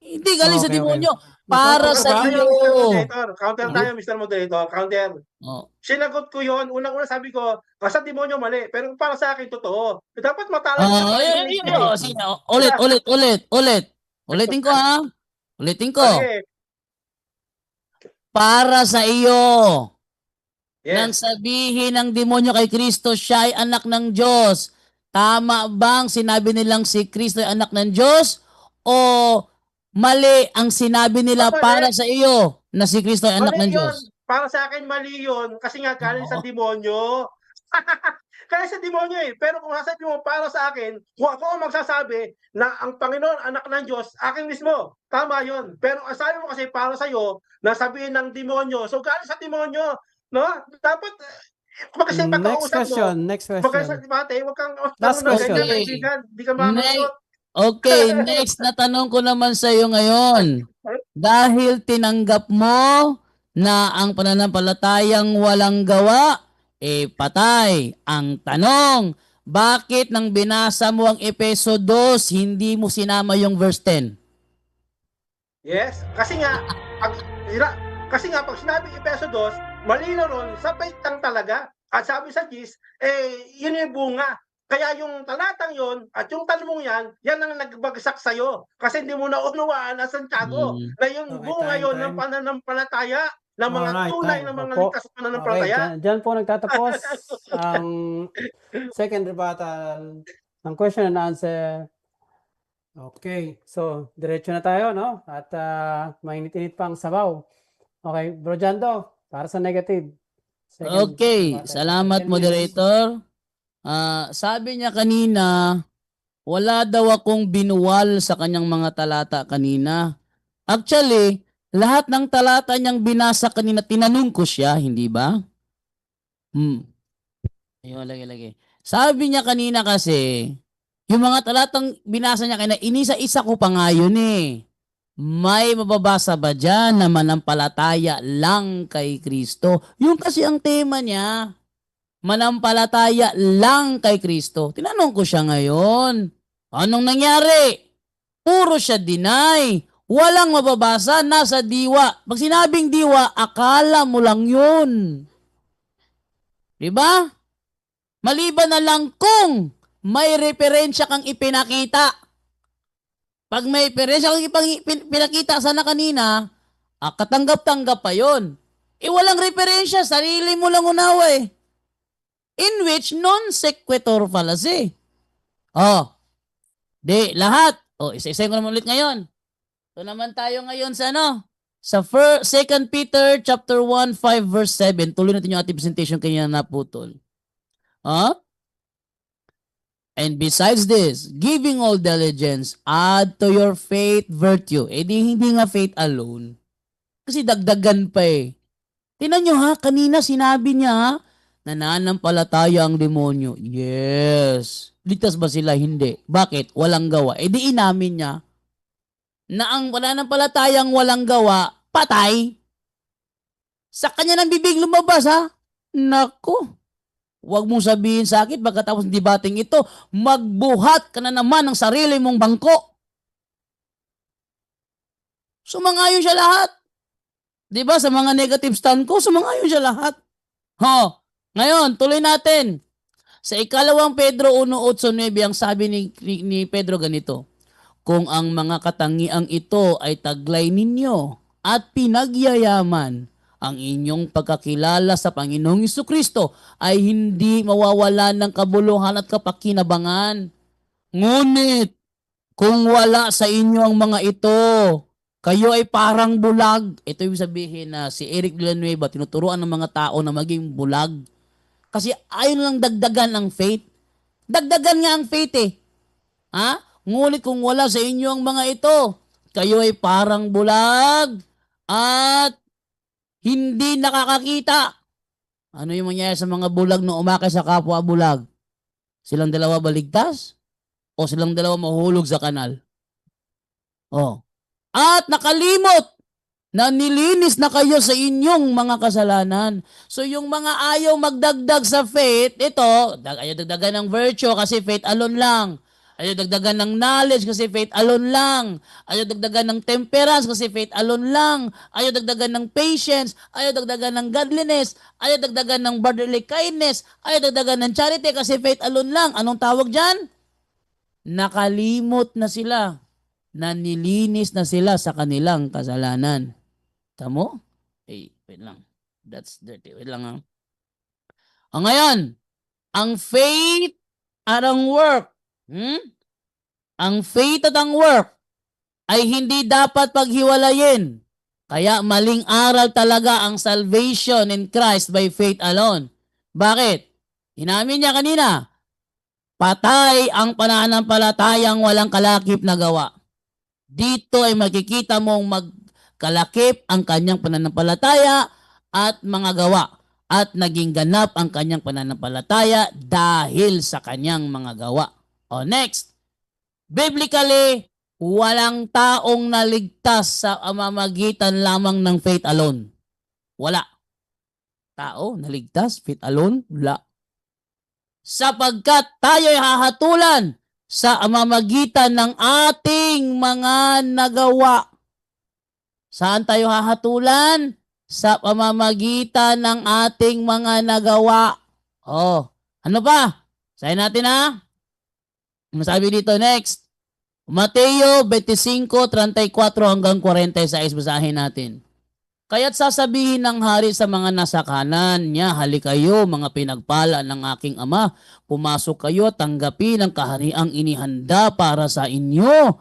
Hindi galing sa Okay, demonyo. Para Counter sa ba? iyo. Counter tayo, Mr. Moderator. Counter. Oh. Sinagot ko yon. Unang-una sabi ko, sa demonyo mali. Pero para sa akin, totoo. Dapat matala. Ulit. Ulitin ko ha. Ulitin ko. Okay. Para sa iyo. nang Yes. sabihin ng demonyo kay Kristo siya ay anak ng Diyos. Tama bang sinabi nilang si Kristo ay anak ng Diyos? O mali ang sinabi nila Mali. para sa iyo na si Kristo ay anak Mali ng yun. Diyos? Para sa akin, mali yun. Kasi nga, galing sa Oo. demonyo. Kaya sa demonyo eh. Pero kung sasabihin mo para sa akin, kung ako ang magsasabi na ang Panginoon, anak ng Diyos, akin mismo. Tama yun. Pero ang sabi mo kasi para sa'yo, na sabihin ng demonyo. So galing sa demonyo. No? Dapat, kasi Next pagkausap mo, question, next magkasa question. debate, huwag kang Last tanong ng ganyan, question. kaibigan. Hindi ka Ne makasagot. okay, next na tanong ko naman sa iyo ngayon. Dahil tinanggap mo na ang pananampalatayang walang gawa, patay. Ang tanong, bakit nang binasa mo ang Efeso 2, hindi mo sinama yung verse 10? Yes, kasi nga pag kasi nga pag sinabing Efeso 2, malinaw ron sa faith lang talaga. At sabi sa GIS, yun yung bunga. Kaya yung talatang yon at yung tanong yan, yan ang nagbagsak sa'yo. Kasi hindi mo naunawaan na Santiago Hmm. na yung Okay, bunga yon ng time. pananampalataya ng mga Alright, tunay time. na mga Opo. likas na Okay, pananampalataya. dyan po nagtatapos ang second rebuttal ng question and answer. Okay, so diretso na tayo, no? At mainit-init pang sabaw. Okay, Bro Jando, para sa negative. Second Okay, rebuttal. salamat 10 minutes. moderator. Sabi niya kanina, wala daw akong binuwal sa kanyang mga talata kanina. Actually, lahat ng talata niyang binasa kanina, tinanong ko siya, hindi ba? Ayun, lagi. Sabi niya kanina kasi, yung mga talatang binasa niya kanina, inisa-isa ko pa nga yun eh. May mababasa ba dyan na manampalataya lang kay Kristo? Yung kasi ang tema niya, manampalataya lang kay Kristo. Tinanong ko siya ngayon, anong nangyari? Puro siya deny. Walang mababasa, nasa diwa. Pag sinabing diwa, akala mo lang yun. Diba? Maliban na lang kung may referensya kang ipinakita. Pag may referensya kang ipinakita sana kanina, katanggap-tanggap pa yon. Walang referensya, sarili mo lang unawa eh. In which non sequitur fallacy. Lahat. Isa-isa ko naman ulit ngayon. Ito naman tayo ngayon sa Sa 2 Peter chapter 1, 5 verse 7. Tuloy natin yung ating presentation kanina naputol. And besides this, giving all diligence, add to your faith virtue. Hindi nga faith alone. Kasi dagdagan pa eh. Tingnan nyo ha, kanina sinabi niya nananampalataya ang demonyo. Yes. Ligtas ba sila? Hindi. Bakit? Walang gawa. Di inamin niya na ang pananampalatayang walang gawa, patay. Sa kanya ng bibig lumabas ha. Nako. Huwag mong sabihin sa akin pagkatapos ng debating ito, magbuhat ka na naman ng sarili mong bangko. Sumangayon siya lahat. Diba? Sa mga negative stand ko, sumangayon siya lahat. Ngayon, tuloy natin. Sa 2 Pedro 1:8-9, ang sabi ni Pedro ganito, kung ang mga katangiang ito ay taglay ninyo at pinagyayaman, ang inyong pagkakilala sa Panginoong Jesucristo ay hindi mawawala ng kabuluhan at kapakinabangan. Ngunit, kung wala sa inyo ang mga ito, kayo ay parang bulag. Ito yung sabihin na si Eric Villanueva, tinuturuan ng mga tao na maging bulag. Kasi ayaw lang dagdagan ang faith. Dagdagan nga ang faith eh. Ngunit kung wala sa inyo ang mga ito, kayo ay parang bulag at hindi nakakakita. Ano yung mangyayari sa mga bulag na umakay sa kapwa bulag? Silang dalawa baligtas? O silang dalawa mahulog sa kanal? At nakalimot na nilinis na kayo sa inyong mga kasalanan. So yung mga ayaw magdagdag sa faith, ito, ayaw dagdagan ng virtue kasi faith alone lang. Ayaw dagdagan ng knowledge kasi faith alone lang. Ayaw dagdagan ng temperance kasi faith alone lang. Ayaw dagdagan ng patience. Ayaw dagdagan ng godliness. Ayaw dagdagan ng brotherly kindness. Ayaw dagdagan ng charity kasi faith alone lang. Anong tawag dyan? Nakalimot na sila. Nanilinis na sila sa kanilang kasalanan. Tamo? Wait lang. That's dirty. Wait lang Ngayon, ang faith at ang work, ang faith at ang work ay hindi dapat paghiwalayin. Kaya maling aral talaga ang salvation in Christ by faith alone. Bakit? Inamin niya kanina, patay ang pananampalatayang walang kalakip na gawa. Dito ay makikita mong magkalakip ang kanyang pananampalataya at mga gawa. At naging ganap ang kanyang pananampalataya dahil sa kanyang mga gawa. O next, biblically, walang taong naligtas sa pamamagitan lamang ng faith alone. Wala. Tao naligtas, faith alone, wala. Sapagkat tayo'y hahatulan sa pamamagitan ng ating mga nagawa. Saan tayo hahatulan? Sa pamamagitan ng ating mga nagawa. Ano pa? Sayin natin ha. Masabi dito next. Mateo 25:34 hanggang 46, basahin natin. Kaya't sasabihin ng hari sa mga nasa kanan niya, halikayo mga pinagpala ng aking ama, pumasok kayo at tanggapin ang kahariang inihanda para sa inyo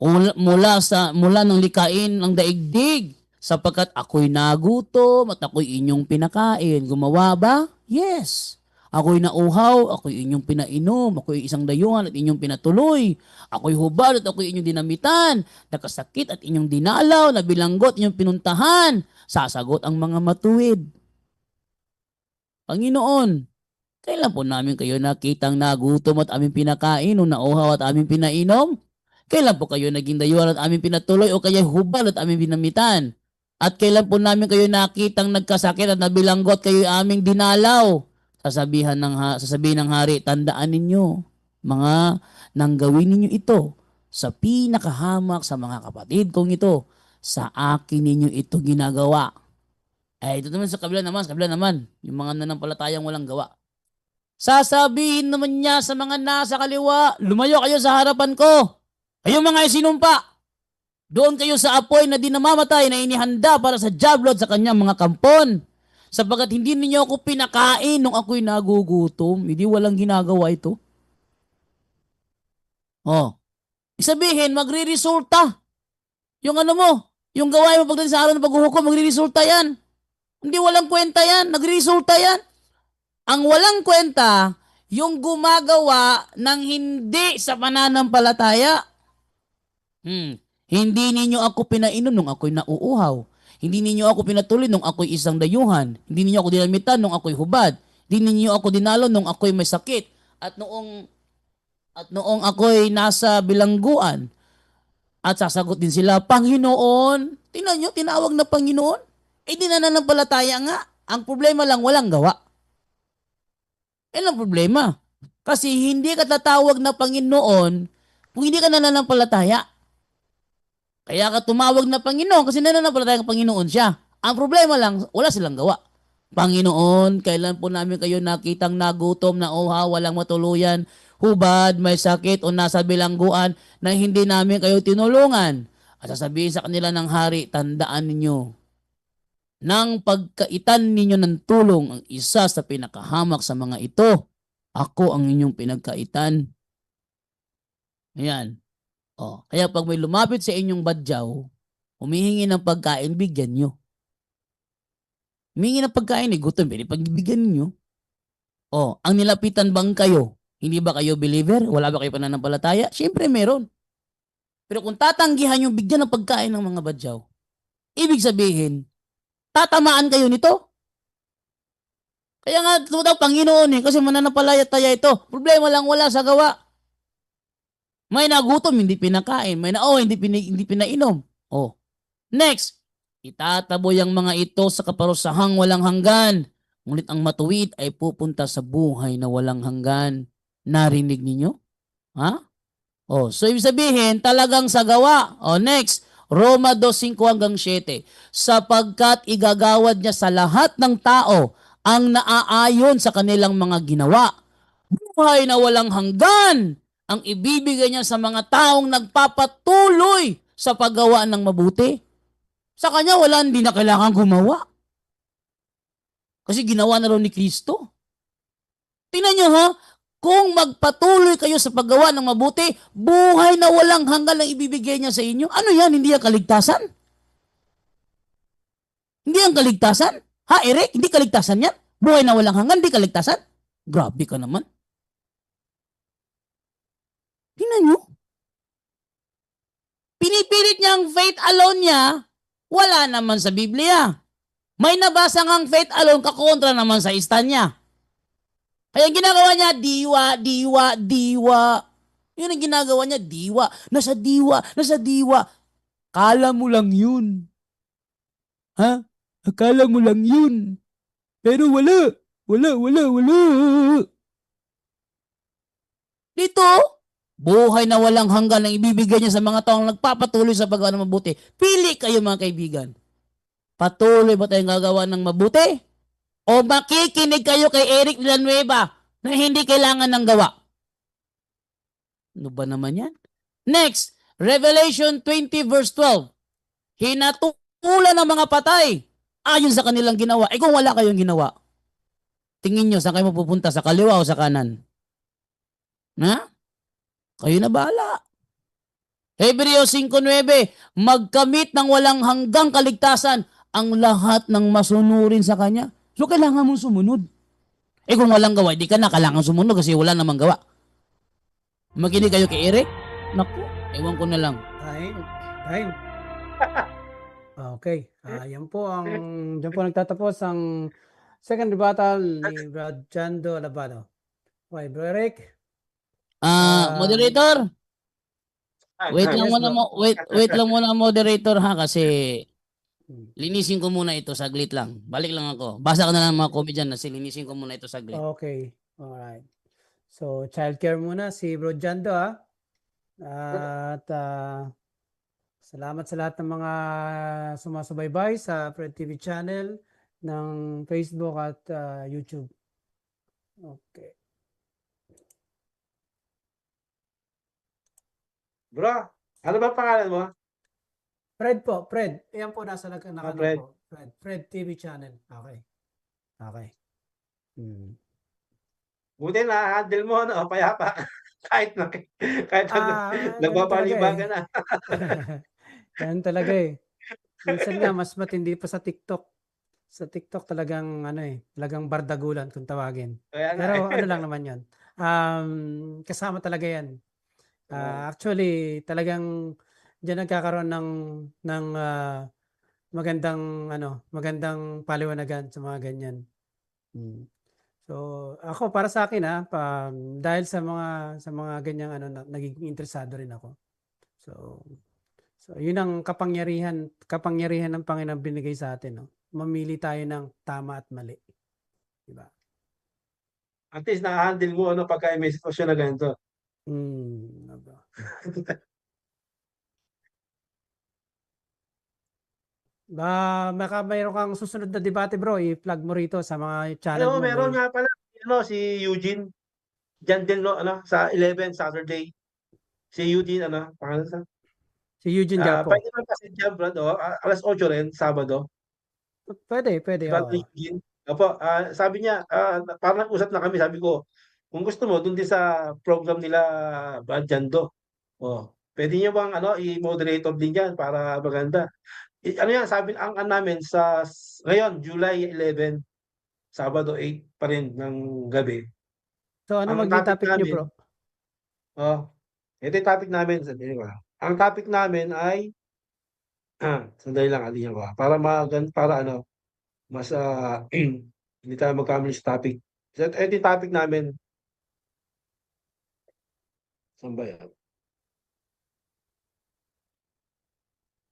mula ng likain ng daigdig, sapagkat ako'y nagutom at ako'y inyong pinakain. Gumawa ba? Yes. Ako'y nauhaw, ako'y inyong pinainom, ako'y isang dayuhan at inyong pinatuloy. Ako'y hubad at ako'y inyong dinamitan, nakasakit at inyong dinalaw, nabilanggot inyong pinuntahan. Sasagot ang mga matuwid. Panginoon, kailan po namin kayo nakitang nagutom at aming pinakain o nauhaw at aming pinainom? Kailan po kayo naging dayuhan at aming pinatuloy o kaya hubad at aming dinamitan? At kailan po namin kayo nakitang nagkasakit at nabilanggot kayo aming dinalaw? Sasabihin ng hari, tandaan ninyo, mga nang gawin ninyo ito sa pinakahamak sa mga kapatid kong ito, sa akin ninyo ito ginagawa. Ito naman sa kabila naman, yung mga nanampalatayang walang gawa. Sasabihin naman niya sa mga nasa kaliwa, lumayo kayo sa harapan ko. Kayong mga isinumpa, doon kayo sa apoy na di namamatay na inihanda para sa diablo at sa kanyang mga kampon. Sapagkat hindi ninyo ako pinakain nung ako'y nagugutom. Hindi walang ginagawa ito. Isabihin, magre-resulta. Yung yung gawain mo pagdating sa araw ng paghuhukom, magre-resulta yan. Hindi walang kwenta yan, nagre-resulta yan. Ang walang kwenta, yung gumagawa ng hindi sa pananampalataya. Hindi ninyo ako pinainom nung ako'y nauuhaw. Hindi ninyo ako pinatuloy nung ako'y isang dayuhan. Hindi ninyo ako dinamitan nung ako'y hubad. Hindi ninyo ako dinalo nung ako'y may sakit. At noong ako'y nasa bilangguan. At sasagot din sila, Panginoon. Tingnan nyo, tinawag na Panginoon. Di nananampalataya nga. Ang problema lang, walang gawa. Yan ang problema. Kasi hindi ka tatawag na Panginoon kung hindi ka nananampalataya. Kaya ka tumawag na Panginoon kasi nananampalataya ka Panginoon siya. Ang problema lang, wala silang gawa. Panginoon, kailan po namin kayo nakitang nagutom, nauhaw, walang matuluyan, hubad, may sakit o nasa bilangguan na hindi namin kayo tinulungan? At sasabihin sa kanila ng hari, tandaan ninyo, nang pagkaitan ninyo ng tulong ang isa sa pinakahamak sa mga ito, ako ang inyong pinagkaitan. Ayan. Kaya pag may lumapit sa inyong badyaw, humihingi ng pagkain, bigyan nyo. Humihingi ng pagkain, gutom, pagbibigyan nyo. Ang nilapitan bang kayo? Hindi ba kayo believer? Wala ba kayo pananampalataya? Siyempre meron. Pero kung tatanggihan yung bigyan ng pagkain ng mga badyaw, ibig sabihin, tatamaan kayo nito. Kaya nga, daw Panginoon kasi mananampalataya ito. Problema lang, wala sa gawa. May nagutom, hindi pinakain. May hindi pinainom. Next, itataboy ang mga ito sa kaparusahang walang hanggan. Ngunit ang matuwid ay pupunta sa buhay na walang hanggan. Narinig ninyo? So ibig sabihin, talagang sa gawa. Next, Roma 2:5 hanggang 7. Sapagkat igagawad niya sa lahat ng tao ang naaayon sa kanilang mga ginawa. Buhay na walang hanggan ang ibibigay niya sa mga taong nagpapatuloy sa paggawa ng mabuti. Sa kanya, hindi na kailangan gumawa. Kasi ginawa na rin ni Kristo. Tingnan nyo ha, kung magpatuloy kayo sa paggawa ng mabuti, buhay na walang hanggan ang ibibigay niya sa inyo. Ano yan? Hindi yan kaligtasan? Hindi yan kaligtasan? Ha, Eric? Hindi kaligtasan yan? Buhay na walang hanggan, hindi kaligtasan? Grabe ka naman. Tingnan nyo. Pinipilit niya ang faith alone niya, wala naman sa Biblia. May nabasa ngang faith alone, kakontra naman sa ista niya. Kaya ginagawa niya, diwa, diwa, diwa. Yun ang ginagawa niya, diwa. Nasa diwa, nasa diwa. Kala mo lang yun. Ha? Akala mo lang yun. Pero wala. Wala, wala, wala. Dito, buhay na walang hanggan ang ibibigay niya sa mga taong nagpapatuloy sa paggawa ng mabuti. Pili kayo mga kaibigan. Patuloy ba tayong gagawa ng mabuti? O makikinig kayo kay Eric Villanueva na hindi kailangan ng gawa? Ano ba naman yan? Next, Revelation 20 verse 12. Hinatulan ng mga patay ayon sa kanilang ginawa. Eh kung wala kayong ginawa, tingin nyo saan kayo mapupunta? Sa kaliwa o sa kanan? Ha? Kayo na bahala. Hebreo 5:9, magkamit ng walang hanggang kaligtasan ang lahat ng masunurin sa Kanya. So, kailangan mong sumunod. Eh, kung walang gawa, di ka na kailangan sumunod kasi wala namang gawa. Makinig kayo kay Eric? Naku, ewan ko na lang. Time. Okay. Yan po diyan po nagtatapos ang second rebuttal ni Brad Jando Alabado. Okay, Bro Eric. Moderator, wait lang yes, muna bro. wait lang muna moderator ha kasi linisin ko muna ito saglit lang. Balik lang ako. Basa ka na lang mga comment dyan kasi linisin ko muna ito saglit. Okay. Alright. So, childcare muna si Bro Jando ha. At salamat sa lahat ng mga sumasubaybay sa Fred TV channel ng Facebook at YouTube. Okay. Bro, ano ba pangalan mo? Fred po, Fred. Ayan po nasa Fred. po. Fred TV channel. Okay. Okay. Buti na handle mo no, payapa. kahit nagbabalibagan na. Yan talaga eh. Minsan nga mas matindi pa sa TikTok. Sa TikTok talagang talagang bardagulan kung tawagin. Pero ano lang naman 'yon. Kasama talaga 'yan. Actually, talagang diyan nagkakaroon ng magandang paliwanagan sa mga ganyan. So, ako para sa akin dahil sa mga ganyang nagiging interesado rin ako. So 'yun ang kapangyarihan ng Panginoon binigay sa atin, no. Mamili tayo ng tama at mali. Di ba? At least na-handle mo pagka may sitwasyon na ganito. Mayroon kang susunod na debate bro, i-plug mo rito sa mga channel mo. Meron nga pala si Eugene. Diyan din sa 11 Saturday. Si Eugene pangalan sa? Si Eugene Gapo. Pwede naman kasi dyan, Brad, alas 8 rin, Sabado. Pwede. Brad Eugene. Opo, sabi niya, parang usap na kami, sabi ko, kung gusto mo, dun din sa program nila, Brad Jando. Pwede niyo bang i-moderate din yan para maganda. Yan, sabi ang namin ngayon, July 11, Sabado 8 pa rin ng gabi. So ano magiging topic niyo, bro? Ito yung topic namin, sabihin ko. Ang topic namin ay sandali lang, aliyan ko. Para mas hindi tayo magkamali sa topic. So, ito yung topic namin. Saan ba yan?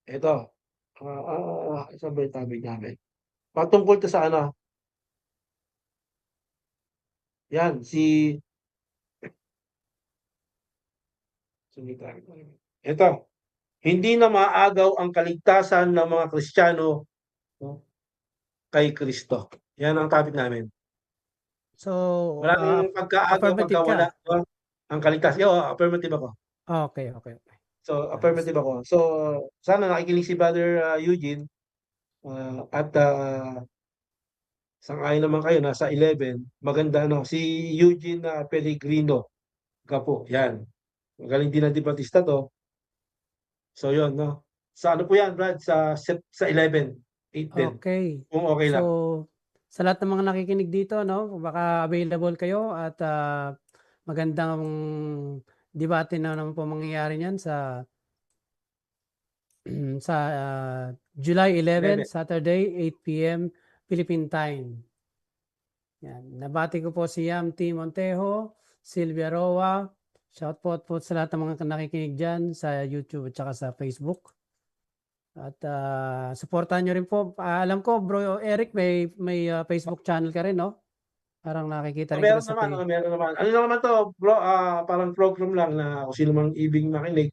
Ito. Saan ba yung topic namin? Patungkol to sa yan, ito. Hindi na maagaw ang kaligtasan ng mga Kristiyano kay Kristo. Yan ang topic namin. So, walang pagkaagaw pagkawala ang kaligtasan. Affirmative ako. Okay. So, affirmative ako. So, sana nakikinig si Brother Eugene at Sang-ayon naman kayo, nasa 11. Maganda, no? Si Eugene Pellegrino. Kapo, yan. Magaling din na debatista to. So, yun, no? Sa ano po yan, Brad? Sa 11. 8 din. Okay. Kung okay lang. So, sa lahat ng mga nakikinig dito, no, baka available kayo at magandang debate na naman po mangyayari niyan sa July 11, 11. Saturday, 8 p.m. Philippine Time. Yan. Nabati ko po si Yam T. Montejo, Silvia Roa. Shout po sa lahat ng mga nakikinig dyan sa YouTube at saka sa Facebook. At supportahan nyo rin po. Alam ko, Bro Eric, may Facebook channel ka rin, no? Parang nakikita rin kita Meron sa naman, meron naman. Ano lang naman to, bro, parang program lang na kung sino mang ibig makinig.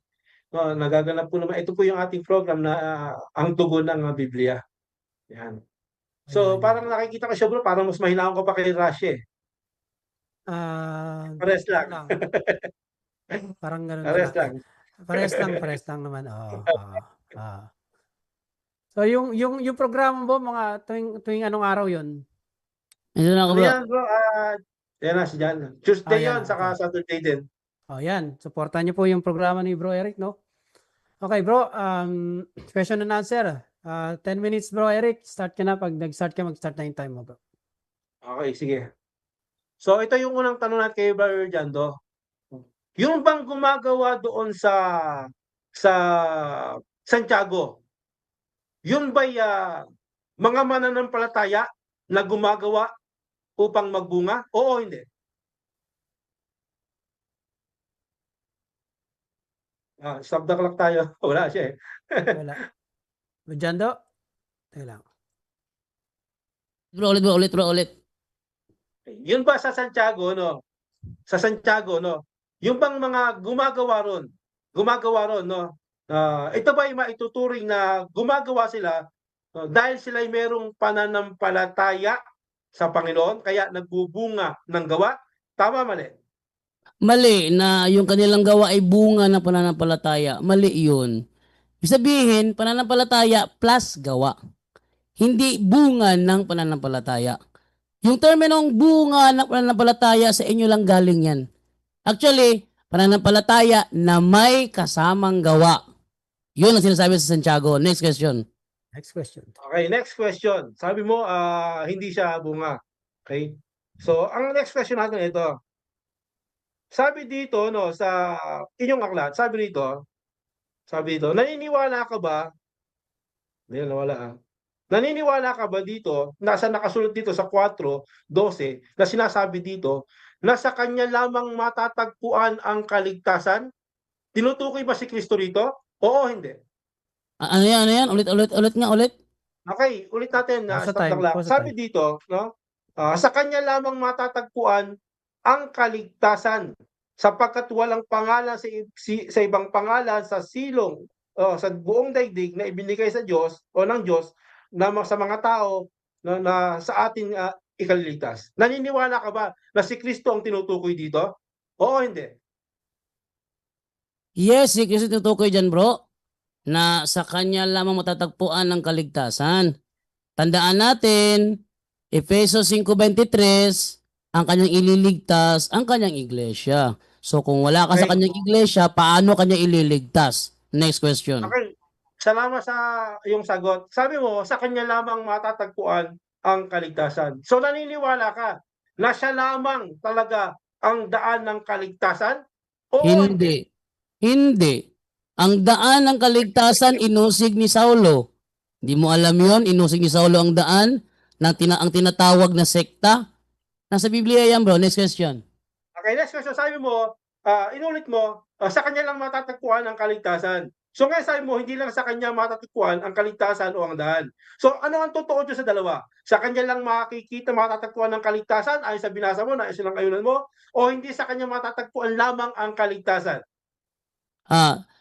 Nagaganap po naman. Ito po yung ating program na ang dugo ng Biblia. Yan. So, Ayan, parang nakikita ko siya, bro, parang mas mahinahon ko pa kay Rashi. Pares lang. Parang ganun Pares na. lang. Pares lang naman. So yung programa mo mga tuwing anong araw 'yon? Ito na ako, Ano bro. yan, bro? Yan na, si Jan. Tuesday yan, yun, saka okay. Saturday din. Yan. Supportan niyo po yung programa ni Bro Eric, no? Okay, bro. Question and answer. 10 minutes, Bro Eric. Start ka na. Pag nag-start ka, mag-start na yung time mo, bro. Okay, sige. So, ito yung unang tanong natin kay Brother Jando. Yung bang gumagawa doon sa Santiago, yun ba'y mga mananampalataya na gumagawa upang magbunga? Oo, hindi. Stop the clock tayo. Wala siya eh. Wala. Jando? Tayo lang. Bro, ulit. Yun ba sa Santiago, no? Sa Santiago, no? Yung bang mga gumagawa ron, no? Ito ba ay maituturing na gumagawa sila dahil sila ay merong pananampalataya sa Panginoon, kaya nagbubunga ng gawa? Tama, mali? Mali na yung kanilang gawa ay bunga ng pananampalataya. Mali yun. Ibig sabihin, pananampalataya plus gawa. Hindi bunga ng pananampalataya. Yung terminong bunga ng pananampalataya sa inyo lang galing yan. Actually, pananampalataya na may kasamang gawa. Yun ang sinasabi sa Santiago. Next question. Next question. Okay, next question. Sabi mo, hindi siya bunga. Okay? So, ang next question natin ito. Sabi dito, no, sa inyong aklat, sabi dito, naniniwala ka ba? Hindi, nawala Naniniwala ka ba dito, nakasulot dito sa 4:12, na sinasabi dito, na sa kanya lamang matatagpuan ang kaligtasan? Tinutukoy ba si Kristo rito? Oo, hindi. Ano yan? Ulit nga. Okay, ulit natin. Pause Stop the time, clock. pause Sabi time. dito, no, sa kanya lamang matatagpuan ang kaligtasan, sapagkat walang pangalan sa ibang pangalan sa silong sa buong daigdig na ibinigay sa Diyos o ng Diyos na sa mga tao na sa atin ikaliligtas. Naniniwala ka ba na si Kristo ang tinutukoy dito? Oo, hindi. Yes, si Kristo tinutukoy dyan, bro, na sa kanya lamang matatagpuan ang kaligtasan. Tandaan natin, Efesos 5:23, ang kanyang ililigtas, ang kanyang iglesia. So kung wala ka sa Okay. kanyang iglesia, paano kanya ililigtas? Next question. Okay. Salamat sa iyong sagot. Sabi mo, sa kanya lamang matatagpuan ang kaligtasan. So naniniwala ka na siya lamang talaga ang daan ng kaligtasan? Oo, hindi. Hindi. Ang daan ng kaligtasan, inusig ni Saulo. Hindi mo alam yon, inusig ni Saulo ang daan ang tinatawag na sekta. Nasa Biblia yan, bro. Next question. Okay, next question. Sabi mo, inulit mo, sa kanya lang matatagpuan ang kaligtasan. So ngayon sabi mo, hindi lang sa kanya matatagpuan ang kaligtasan o ang daan. So ano ang totoo dyan sa dalawa? Sa kanya lang matatagpuan ang kaligtasan, ayon sa binasa mo, na silang ayunan mo, o hindi sa kanya matatagpuan lamang ang kaligtasan?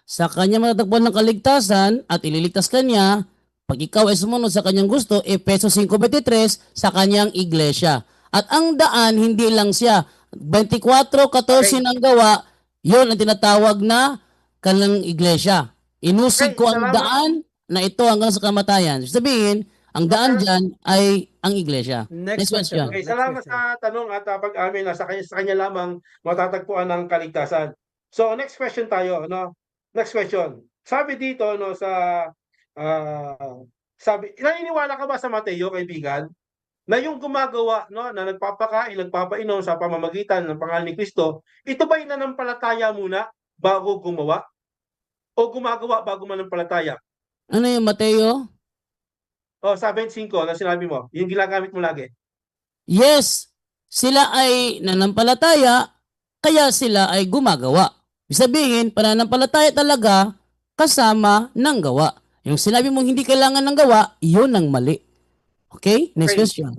Sa kanya matatagpuan ng kaligtasan at ililigtas kanya, pag ikaw ay sumunod sa kanyang gusto, Efesos 5:23, sa kanyang iglesia. At ang daan, hindi lang siya. 24:14 ang gawa, yun ang tinatawag na kanyang iglesia. Inusig Okay, ko ang salamat. daan na ito hanggang sa kamatayan. Sabihin, Ang daan dyan ay ang iglesia. Next Next question. question. Okay, Next salamat question. sa tanong at pag-amin na sa kanya lamang matatagpuan ng kaligtasan. So next question tayo, no? Next question. Sabi dito no sabi, naniniwala ka ba sa Mateo, kaibigan, na yung gumagawa no na nagpapakain, nagpapainom sa pamamagitan ng pangalan ni Kristo, ito ba yung nanampalataya muna bago gumawa o gumagawa bago manampalataya? Ano yung Mateo? O sa 25 na sinabi mo, yung ginagamit mo lagi. Yes, sila ay nanampalataya, kaya sila ay gumagawa. Ibig sabihin, pananampalataya talaga kasama ng gawa. Yung sinabi mong hindi kailangan ng gawa, yun ang mali. Okay? Next Okay. question.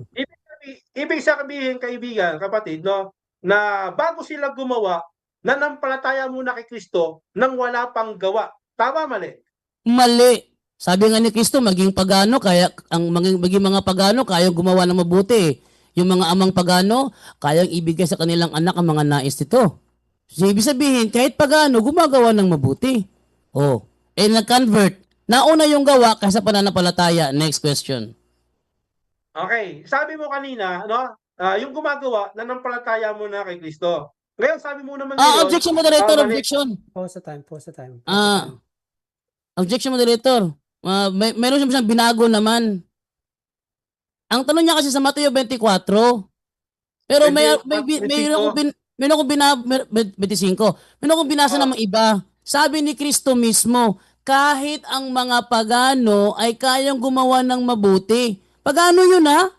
Ibig sabihin, kaibigan, kapatid, no, na bago sila gumawa, nanampalataya muna kay Kristo nang wala pang gawa. Tama, mali? Mali. Sabi nga ni Kristo, maging pagano, kaya ang maging mga pagano, kaya gumawa ng mabuti. Yung mga amang pagano, kayang ibigay sa kanilang anak ang mga nais nito. So, ibig sabihin, kahit pagano, gumagawa ng mabuti. Oh, nag-convert. Nauna yung gawa kaysa pananampalataya. Next question. Okay. Sabi mo kanina, no, yung gumagawa, nanampalataya muna kay Kristo. Ngayon, sabi mo naman ngayon, Objection, moderator, mali. objection. Pause the time, pause the time. Objection, moderator. Meron siyang binago naman. Ang tanong niya kasi sa Mateo 24, pero meron akong 25. Binasa namang iba. Sabi ni Kristo mismo, kahit ang mga pagano ay kayang gumawa ng mabuti. Pagano yun ha?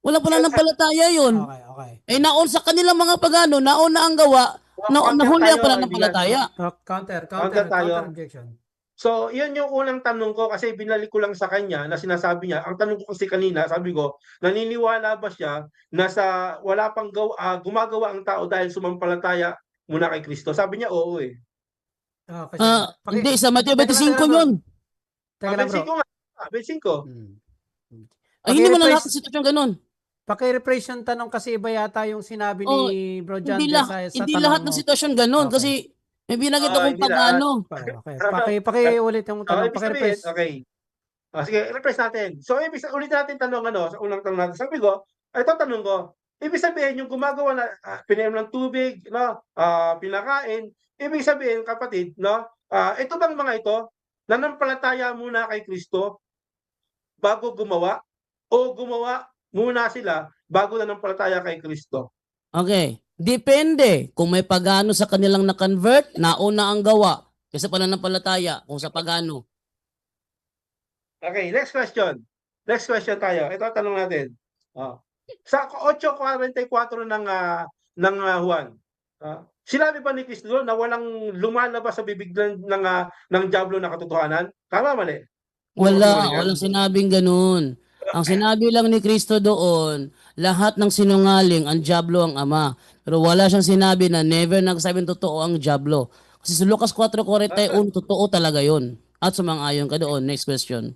Wala pala ng palataya yun. Okay. Naon sa kanilang mga pagano, nauna ang gawa, nahuli ang pala ng palataya. Counter tayo. objection. So, yun yung unang tanong ko kasi binalik ko lang sa kanya na sinasabi niya. Ang tanong ko kasi kanina, sabi ko, naniniwala ba siya na sa wala pang gumagawa ang tao dahil sumampalataya muna kay Kristo? Sabi niya, oo eh. Hindi, sa Mateo 25 Teka lang, yun. Teka lang, bro. 25 nga. 25. Ay, hindi mo na Paki-rephrase- lahat ng sitwasyon ganun. Paki-rephrase yung tanong kasi iba yata yung sinabi ni Bro John Hindi, sa hindi tanong lahat mo. ng sitwasyon ganun. Okay. Kasi may binanggit akong Hindi pagano. Okay. Paki-ulit yung tanong. Ibig sabihin, Paki-rephrase. okay. Sige, rephrase natin. So, ulit natin tanong sa unang tanong natin. Sabi ko, ito tanong ko, ibig sabihin, yung gumagawa na pinainom ng tubig, no, pinakain, ibig sabihin, kapatid, no, ito bang mga ito, nanampalataya muna kay Kristo bago gumawa o gumawa muna sila bago nanampalataya kay Kristo? Okay. Depende. Kung may pagano sa kanilang na-convert, nauna ang gawa. Kaysa pananampalataya kung sa pagano. Okay, next question. Next question tayo. Ito tanong natin. Sa 8:44 ng Juan, sinabi ba ni Kristo na walang lumalabas sa bibig ng diablo na katotohanan? Tama, mali? Walang sinabing ganun. Ang sinabi lang ni Kristo doon, lahat ng sinungaling, ang diablo ang ama. Pero wala siyang sinabi na never nagsabing totoo ang diablo. Kasi sa Lucas 4:41, totoo talaga yun. At sumang-ayon ka doon. Next question.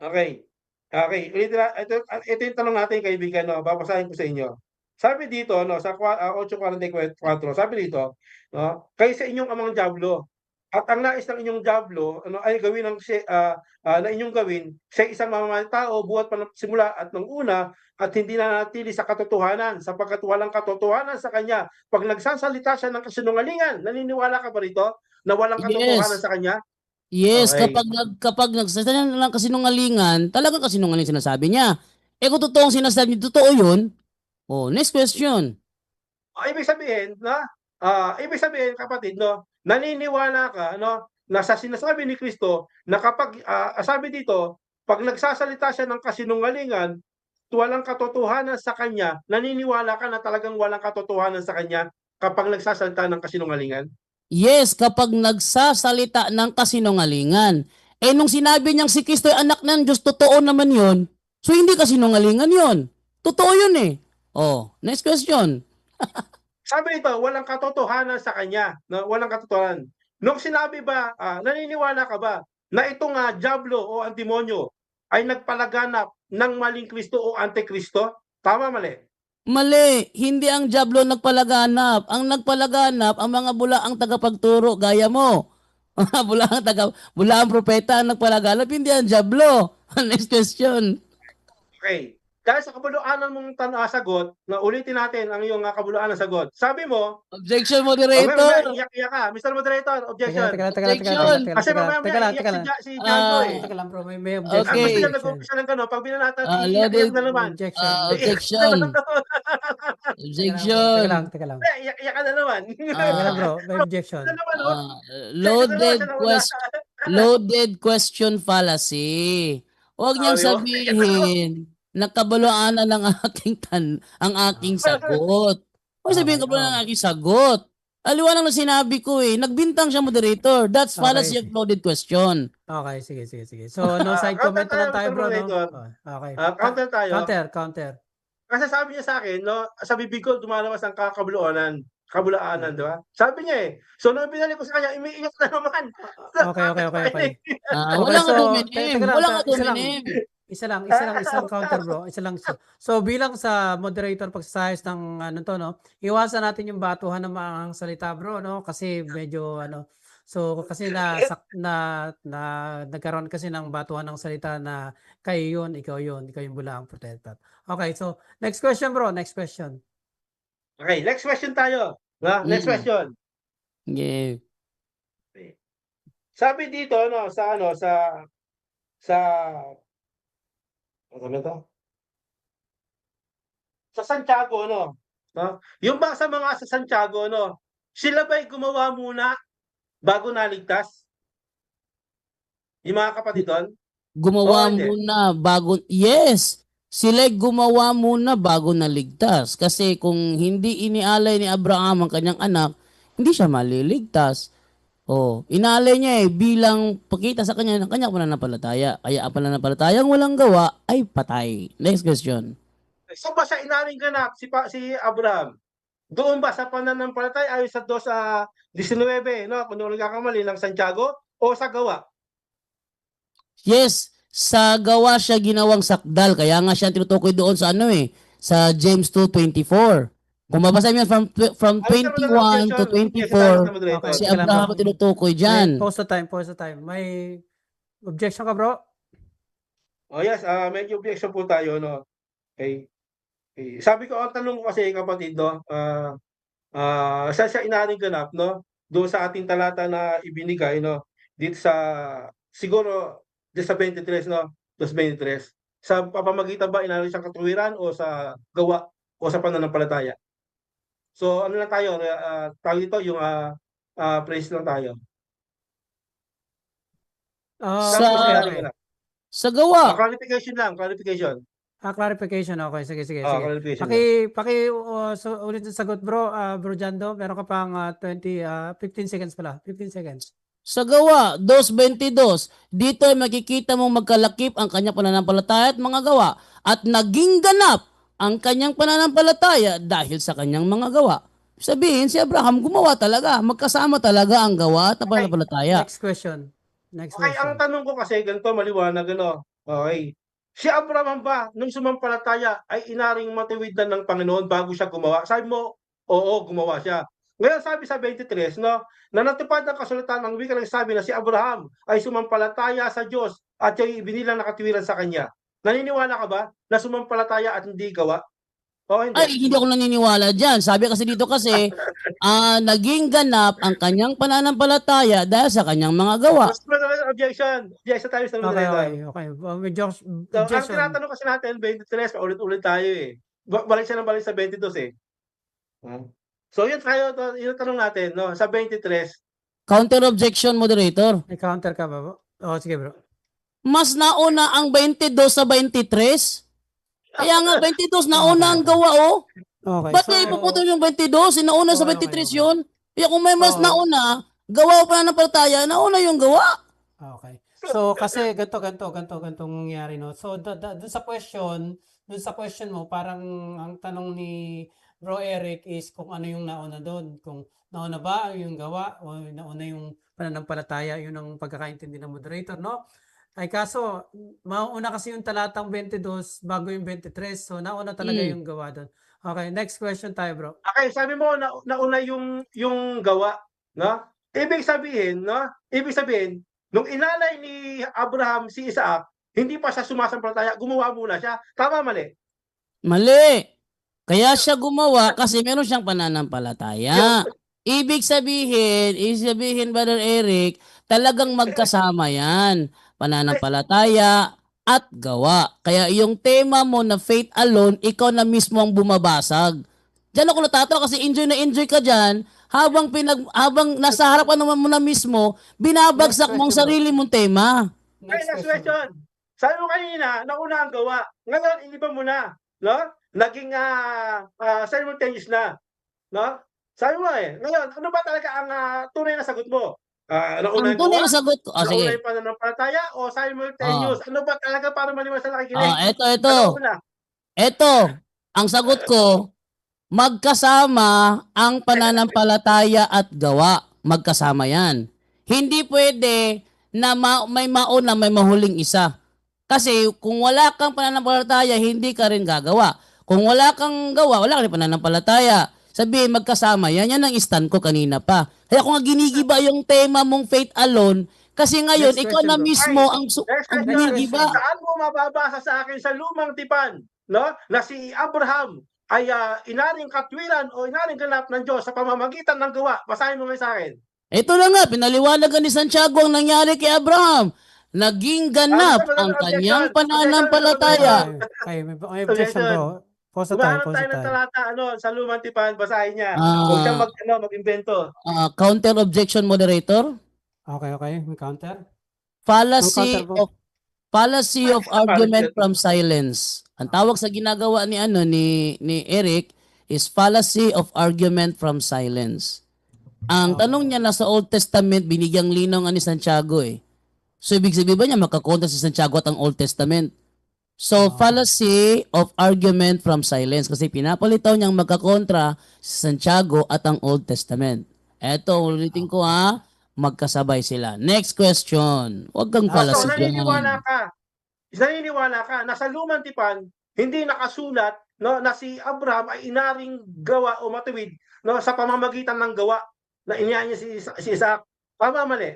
Okay. Ito yung tanong natin, kaibigan, no? Babasahin ko sa inyo. Sabi dito, no, sa 8:44, sabi dito, no, kayo sa inyong amang diablo, at ang nais ng inyong diablo, ay gawin na inyong gawin, siya isang mamamayang tao, buhat pa ng simula at ng una, at hindi na nanatili sa katotohanan, sapagkat walang katotohanan sa kanya. Pag nagsasalita siya ng kasinungalingan, naniniwala ka ba rito na walang katotohanan sa kanya? Yes, Okay. kapag nagsasalita ng kasinungalingan, talagang kasinungaling sinasabi niya. Kung totoong sinasabi niya, totoo yun. Next question. Ibig sabihin, kapatid, no, naniniwala ka, no, na sa sinasabi ni Kristo na kapag sabi dito, pag nagsasalita siya ng kasinungalingan, walang katotohanan sa kanya, naniniwala ka na talagang walang katotohanan sa kanya kapag nagsasalita ng kasinungalingan? Yes, kapag nagsasalita ng kasinungalingan. Nung sinabi niyang si Kristo ay anak ng Diyos, totoo naman yun. So, hindi kasinungalingan yun. Totoo yun eh. Next question. Sabi nito, walang katotohanan sa kanya. No? Walang katotohanan. Nung sinabi ba, naniniwala ka ba na itong diablo o ang demonyo ay nagpalaganap ng maling Kristo o antikristo? Tama, mali? Mali, hindi ang diablo nagpalaganap. Ang nagpalaganap, ang mga bulaang tagapagturo, gaya mo. Bulaang propeta ang nagpalaganap, hindi ang diablo. Next question. Okay. Dahil sa kabuluan mong sagot, na ulitin natin ang iyong kabuluan ng sagot. Sabi mo, Objection, okay, moderator. iyak-iyak ka. Mr. Moderator, objection. Objection. Kasi mamaya iyak si Jango Ah, eh. Teka lang bro, may Ang objection. Okay. gusto niya nag-umpisa ng gano'n, pag binanatan, loaded. iiyak-iyak na naman. Objection. Objection. Objection. Teka lang. Iyak ka na naman. Teka lang bro, may objection. Ano naman, oh? Loaded question fallacy. Huwag niyang Sabi mo, sabihin nakabaluan na lang ang aking sagot. Huwag sabihin Okay, kabaluan ang aking sagot. Aliwanag na sinabi ko eh. Nagbintang siya, moderator. That's fallacy Okay. of loaded question. Okay, sige. So, no side comment na lang tayo bro, no? Okay. counter tayo. Counter. Kasi sabi niya sa akin, no, sa bibig ko lumalabas ang kabulaanan, di ba? Sabi niya eh. So nung binalik ko sa kanya, umiiyak na naman. Okay. Wala nga so, dominim. teka lang, Wala nga isa lang. dominim. Isang counter bro. Isa lang. So, bilang sa moderator pagsasayos ng ano to, no? Iwasan natin yung batuhan ng mga salita bro, no? Kasi medyo so kasi nagkaroon kasi ng batuhan ng salita na kayo yun, ikaw yung bulaang protector. Okay, so next question bro, next question. Okay, next question tayo. Next question. Yeah. Sabi dito no sa ano sa ano to? Sa Santiago no. Yung ba sa mga sa Santiago no, sila ba'y gumawa muna bago naligtas? Yung mga kapatid doon? Gumawa hindi? muna bago, yes, sila gumawa muna bago naligtas. Kasi kung hindi inialay ni Abraham ang kanyang anak, hindi siya maliligtas. Inalay niya bilang pakita sa kanya ng kanyang pananampalataya. Kaya ang pananampalatayang walang gawa ay patay. Next question. So ba sa inaling ganap si Abraham? Doon ba sa pananampalataya ayon sa 2:19, no? Kung hindi nagkakamali ng Santiago o sa gawa? Yes, sa gawa siya ginawang sakdal. Kaya nga siya tinutukoy doon sa sa James 2:24. Kung mabasa niyo from 21 to 24, si Abraham ang tinutukoy dyan. Pause the time. May objection ka bro? Oh yes, medyo objection po tayo no. Okay. Sabi ko ang tanong ko kasi kapatid no, saan siya inaring ganap no? Doon sa ating talata na ibinigay no, dito sa siguro dito sa 23 no, 23. Sa pamamagitan ba inaring siyang katuwiran o sa gawa o sa pananampalataya? So ano lang tayo, tawag dito yung praise lang tayo. Sa gawa. Clarification. Clarification. Okay, sige. Clarification. Ulit ang sagot bro, bro Jando. Meron ka pang 15 seconds pala. 15 seconds. Sa gawa, 2:22, dito ay makikita mong magkalakip ang kanyang pananampalataya at mga gawa at naging ganap ang kanyang pananampalataya dahil sa kanyang mga gawa. Sabihin, si Abraham gumawa talaga. Magkasama talaga ang gawa at pananampalataya. Next question. Okay, ang tanong ko kasi ganito maliwanag ano. Okay. Si Abraham ba nung sumampalataya ay inaring matiwidan ng Panginoon bago siya gumawa? Sabi mo, oo, gumawa siya. Ngayon sabi sa 23, no, na natupad ng kasulatan ng wika nagsabi na si Abraham ay sumampalataya sa Diyos at siya'y ibinilang nakatiwiran sa kanya. Naniniwala ka ba na sumampalataya at hindi gawa? O hindi? Ay, hindi ako naniniwala dyan. Sabi kasi dito naging ganap ang kanyang pananampalataya dahil sa kanyang mga gawa. Objection tayo sa Okay. Ang tinatanong kasi natin, 23, ulit tayo eh. Balik siya ng balik sa 22 eh. So yun tanong natin, no? Sa 23. Counter objection, moderator. May counter ka ba bro? Sige bro. Mas nauna ang 22 sa 23? Kaya nga 22 nauna ang gawa Okay. Ba't niya ipuputol yung 22? Nauna sa 23 yun? Kaya kung may mas nauna, gawa pa na ng palataya, nauna yung gawa. Okay. So kasi ganito nangyari no. So dun sa question mo parang ang tanong ni Bro Eric is kung ano yung nauna doon, kung nauna ba yung gawa o nauna yung pananampalataya, yun ang pagkakaintindi ng moderator no. Ay kaso mauna kasi yung talatang 22 bago yung 23, so nauna talaga yung gawa doon. Okay, next question tayo bro. Okay, sabi mo nauna yung gawa, no? Ibig sabihin, nung inalay ni Abraham si Isaac, hindi pa siya sumasampalataya, gumawa muna siya. Tama, mali? Mali. Kaya siya gumawa kasi meron siyang pananampalataya. Ibig sabihin, Brother Eric, talagang magkasama yan. Pananampalataya at gawa. Kaya yung tema mo na faith alone, ikaw na mismo ang bumabasag. Diyan ako natatawa kasi enjoy na enjoy ka dyan. Habang nasa harapan naman mo na mismo, binabagsak mo ang sarili mong tema. Next question. Sabi mo kanina, nauna ang gawa. Ngayon, iniba mo na. No? Naging simultaneous na. No? Sabi mo ngayon, ano ba talaga ang tunay na sagot mo? Nauna Ang ang tunay gawa? na sagot ko, Nauna sige. yung pananampalataya o simultaneous? Ano ba talaga para maliwas sa nakikinig? Ito. Ano una? Ito, ang sagot ko, magkasama ang pananampalataya at gawa. Magkasama yan. Hindi pwede na may mauna, may mahuling isa. Kasi kung wala kang pananampalataya, hindi ka rin gagawa. Kung wala kang gawa, wala ka rin pananampalataya. Sabihin, magkasama yan. Yan ang stand ko kanina pa. Kaya kung nga ginigiba yung tema mong faith alone, kasi ngayon, Next ikaw na question, bro. mismo Next ang question. ginigiba. Saan mo mababasa sa akin sa lumang tipan, no? Na si Abraham ay inaring katwiran o inaring ganap ng Diyos sa pamamagitan ng gawa. Basahin mo nga sa akin. Ito na nga, pinaliwanag ni Santiago ang nangyari kay Abraham. Naging ganap ang kanyang pananampalataya. Okay, may objection, bro. Pause tayo, Umahanap pause tayo ng tayo. talata sa lumang tipan, basahin niya. Huwag siyang mag-invento. Counter objection, moderator. Okay, may counter. Fallacy Ang counter, fallacy of argument from silence. Ang tawag sa ginagawa ni Eric is fallacy of argument from silence. Ang tanong niya nasa Old Testament, binigyang linaw nga ni Santiago eh. So ibig sabihin ba niya makakontra si Santiago at ang Old Testament? So fallacy of argument from silence kasi pinapalitaw niyang magkakontra si Santiago at ang Old Testament. Eto, ulitin ko magkasabay sila. Next question. Huwag kang So, fallacy dyan. naniniwala ka na sa lumang tipan, hindi nakasulat no, na si Abraham ay inaring gawa o matuwid no, sa pamamagitan ng gawa na iniyan niya si Isaac. Tama, mali?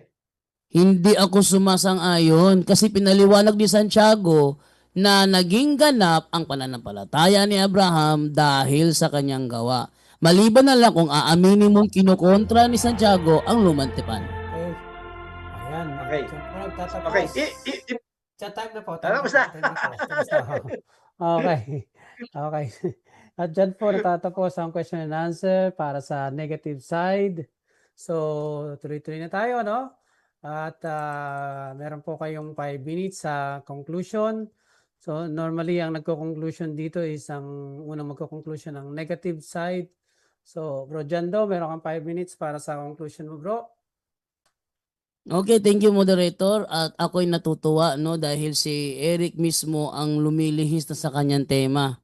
Hindi ako sumasang-ayon kasi pinaliwanag ni Santiago na naging ganap ang pananampalataya ni Abraham dahil sa kanyang gawa. Maliban na lang kung aaminin mong kinukontra ni Santiago ang lumang tipan. Okay. Ayan. Okay. Diyan po nagtatapos. Okay. Sa time na po. Tapos na. Okay. Okay. At dyan po natatapos ang question and answer para sa negative side. So, tuloy-tuloy na tayo, no? At meron po kayong 5 minutes sa conclusion. So, normally, ang nagko-conclusion dito is ang unang magko-conclusion ng negative side. So, Bro Jando, meron kang 5 minutes para sa conclusion mo, bro. Okay, thank you, moderator. At ako'y natutuwa no dahil si Eric mismo ang lumilihis na sa kanyang tema.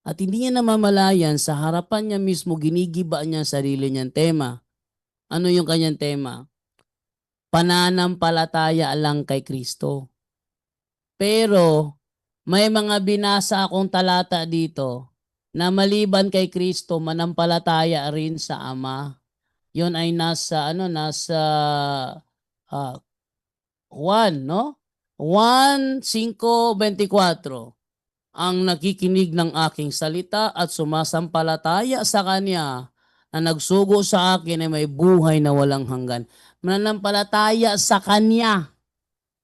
At hindi niya namamalayan, sa harapan niya mismo ginigiba niya ang sarili niyang tema. Ano yung kanyang tema? Pananampalataya lang kay Kristo. Pero may mga binasa akong talata dito na maliban kay Kristo, manampalataya rin sa Ama. Yon ay nasa 1, no? 1:5:24. Ang nakikinig ng aking salita at sumasampalataya sa Kanya na nagsugo sa akin ay may buhay na walang hanggan. Mananampalataya sa Kanya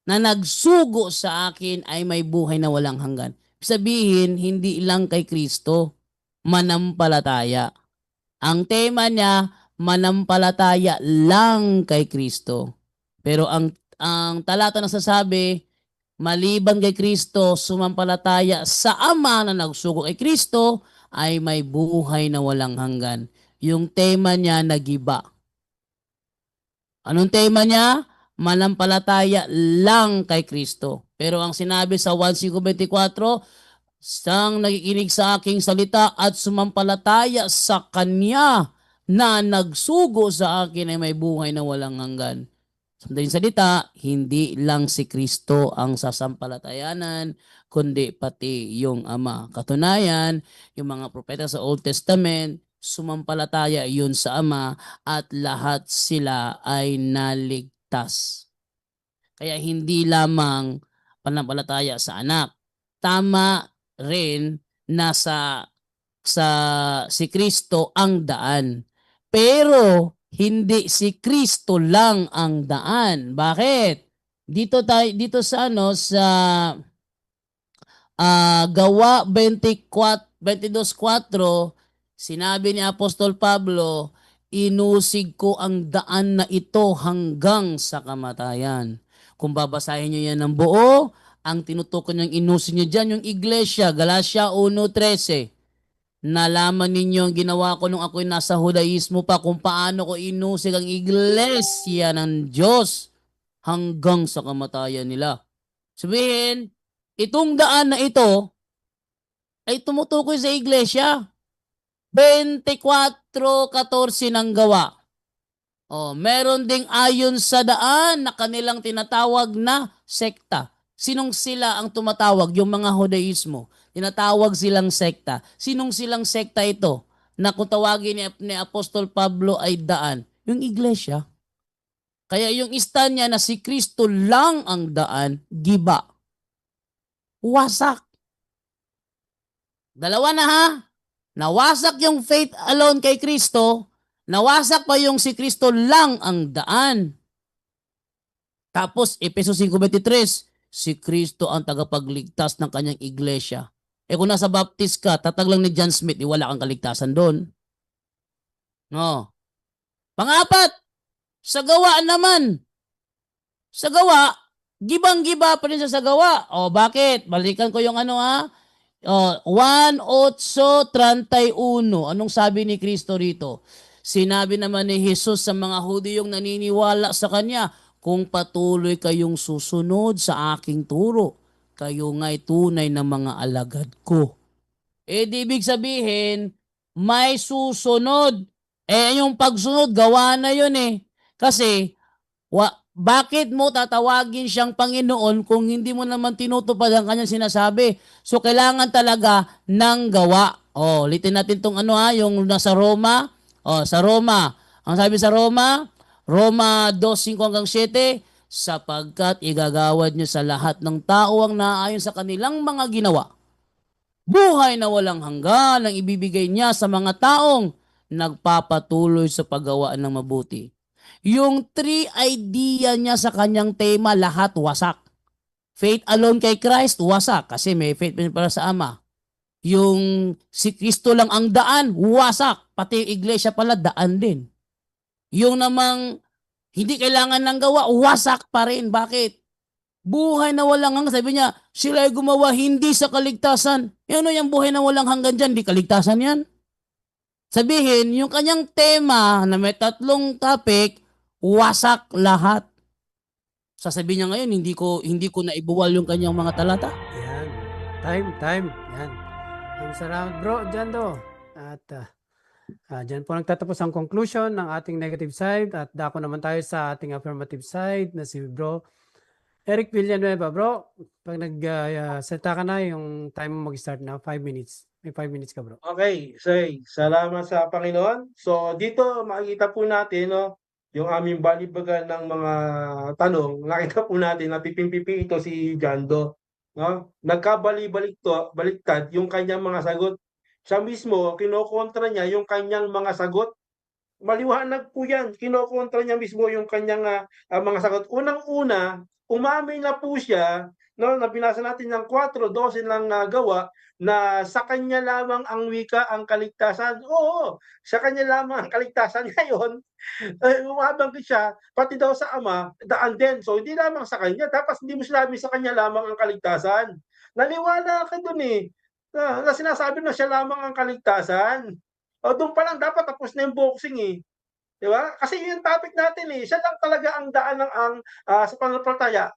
na nagsugo sa akin ay may buhay na walang hanggan. Sabihin, hindi lang kay Kristo, manampalataya. Ang tema niya, manampalataya lang kay Kristo. Pero ang talata nagsasabi, maliban kay Kristo, sumampalataya sa Ama na nagsugo kay Kristo, ay may buhay na walang hanggan. Yung tema niya nagiba. Anong tema niya? Manampalataya lang kay Kristo. Pero ang sinabi sa 1:5:24, sang nakikinig sa aking salita at sumampalataya sa Kanya na nagsugo sa akin ay may buhay na walang hanggan. Sa madaling salita, hindi lang si Kristo ang sasampalatayanan, kundi pati yung Ama. Katunayan, yung mga propeta sa Old Testament, sumampalataya yun sa Ama at lahat sila ay naligtas. Kaya hindi lamang pananampalataya sa anak. Tama rin na si Kristo ang daan. Pero hindi si Kristo lang ang daan. Bakit? Dito sa Gawa 22:4, sinabi ni Apostol Pablo, inusig ko ang daan na ito hanggang sa kamatayan. Kung babasahin nyo yan ng buo, ang tinutukoy niyang inusig niya dyan, yung iglesia, Galatia 1:13. Nalaman ninyo ang ginawa ko nung ako'y nasa Judaismo pa, kung paano ko inusig ang iglesia ng Diyos hanggang sa kamatayan nila. Sabihin, itong daan na ito ay tumutukoy sa iglesia. 24:14 ng Gawa. Meron ding ayon sa daan na kanilang tinatawag na sekta. Sinong sila ang tumatawag? Yung mga Judaismo. Tinatawag silang sekta. Sinong silang sekta ito? Na kung tawagin ni Apostol Pablo ay daan. Yung iglesia. Kaya yung stand niya na si Kristo lang ang daan, giba. Wasak. Dalawa na ha. Nawasak yung faith alone kay Kristo. Nawasak pa yung si Kristo lang ang daan. Tapos, Efeso 5:23, si Kristo ang tagapagligtas ng kanyang iglesia. Kung nasa Baptist ka, tatag lang ni John Smith, wala kang kaligtasan doon. No. Pangapat, sa Gawa naman. Sa Gawa, gibang-giba pa rin sa Gawa. Bakit? Balikan ko yung 1:31. Anong sabi ni Kristo rito? Sinabi naman ni Jesus sa mga Hudiyong naniniwala sa Kanya, kung patuloy kayong susunod sa aking turo, kayo nga'y tunay na mga alagad ko. Di ibig sabihin, may susunod. Yung pagsunod, gawa na yun Kasi, bakit mo tatawagin siyang Panginoon kung hindi mo naman tinutupad ang kanyang sinasabi? So, kailangan talaga ng gawa. Ulitin natin itong yung nasa Roma. Sa Roma. Ang sabi sa Roma 2:5-7, sapagkat igagawad niyo sa lahat ng tao ang naayon sa kanilang mga ginawa. Buhay na walang hanggan ang ibibigay niya sa mga taong nagpapatuloy sa paggawa ng mabuti. Yung 3 idea niya sa kanyang tema, lahat wasak. Faith alone kay Christ, wasak. Kasi may faith para sa Ama. Yung si Kristo lang ang daan, wasak. Pati yung iglesia pala, daan din. Yung namang hindi kailangan ng gawa, wasak pa rin. Bakit? Buhay na walang hanggan. Sabi niya, sila ay gumawa hindi sa kaligtasan. Ano yung buhay na walang hanggan dyan? Di kaligtasan yan. Sabihin, yung kanyang tema na may 3 topic, wasak lahat. Sasabihin niya ngayon, hindi ko naibuwal yung kanyang mga talata. Yan. Time. Yan. Salamat bro, Jando. At dyan po nagtatapos ang conclusion ng ating negative side at dako naman tayo sa ating affirmative side na si bro Eric Villanueva. Bro, pag nag-seta ka na, yung time mo mag-start na, 5 minutes. May 5 minutes ka bro. Okay, salamat sa Panginoon. So dito makikita po natin yung aming balibagan ng mga tanong. Nakita po natin na pipimpipi ito si Jando. Nagkabaliktad yung kanyang mga sagot. Siya mismo, kinokontra niya yung kanyang mga sagot. Maliwanag po yan. Kinokontra niya mismo yung kanyang mga sagot. Unang-una, umamin na po siya, nabinasa natin ng 4:12 lang Gawa, na sa kanya lamang ang wika ang kaligtasan. Oo, sa kanya lamang ang kaligtasan. Ngayon, umabanggit siya, pati daw sa Ama, daan din. So, hindi lamang sa kanya. Tapos hindi mo sinabi sa kanya lamang ang kaligtasan. Naniwala ka dun na sinasabi na siya lamang ang kaligtasan. Doon pa lang dapat tapos na yung boxing Di ba? Kasi yun yung topic natin Siya lang talaga ang daan sa pananampalataya.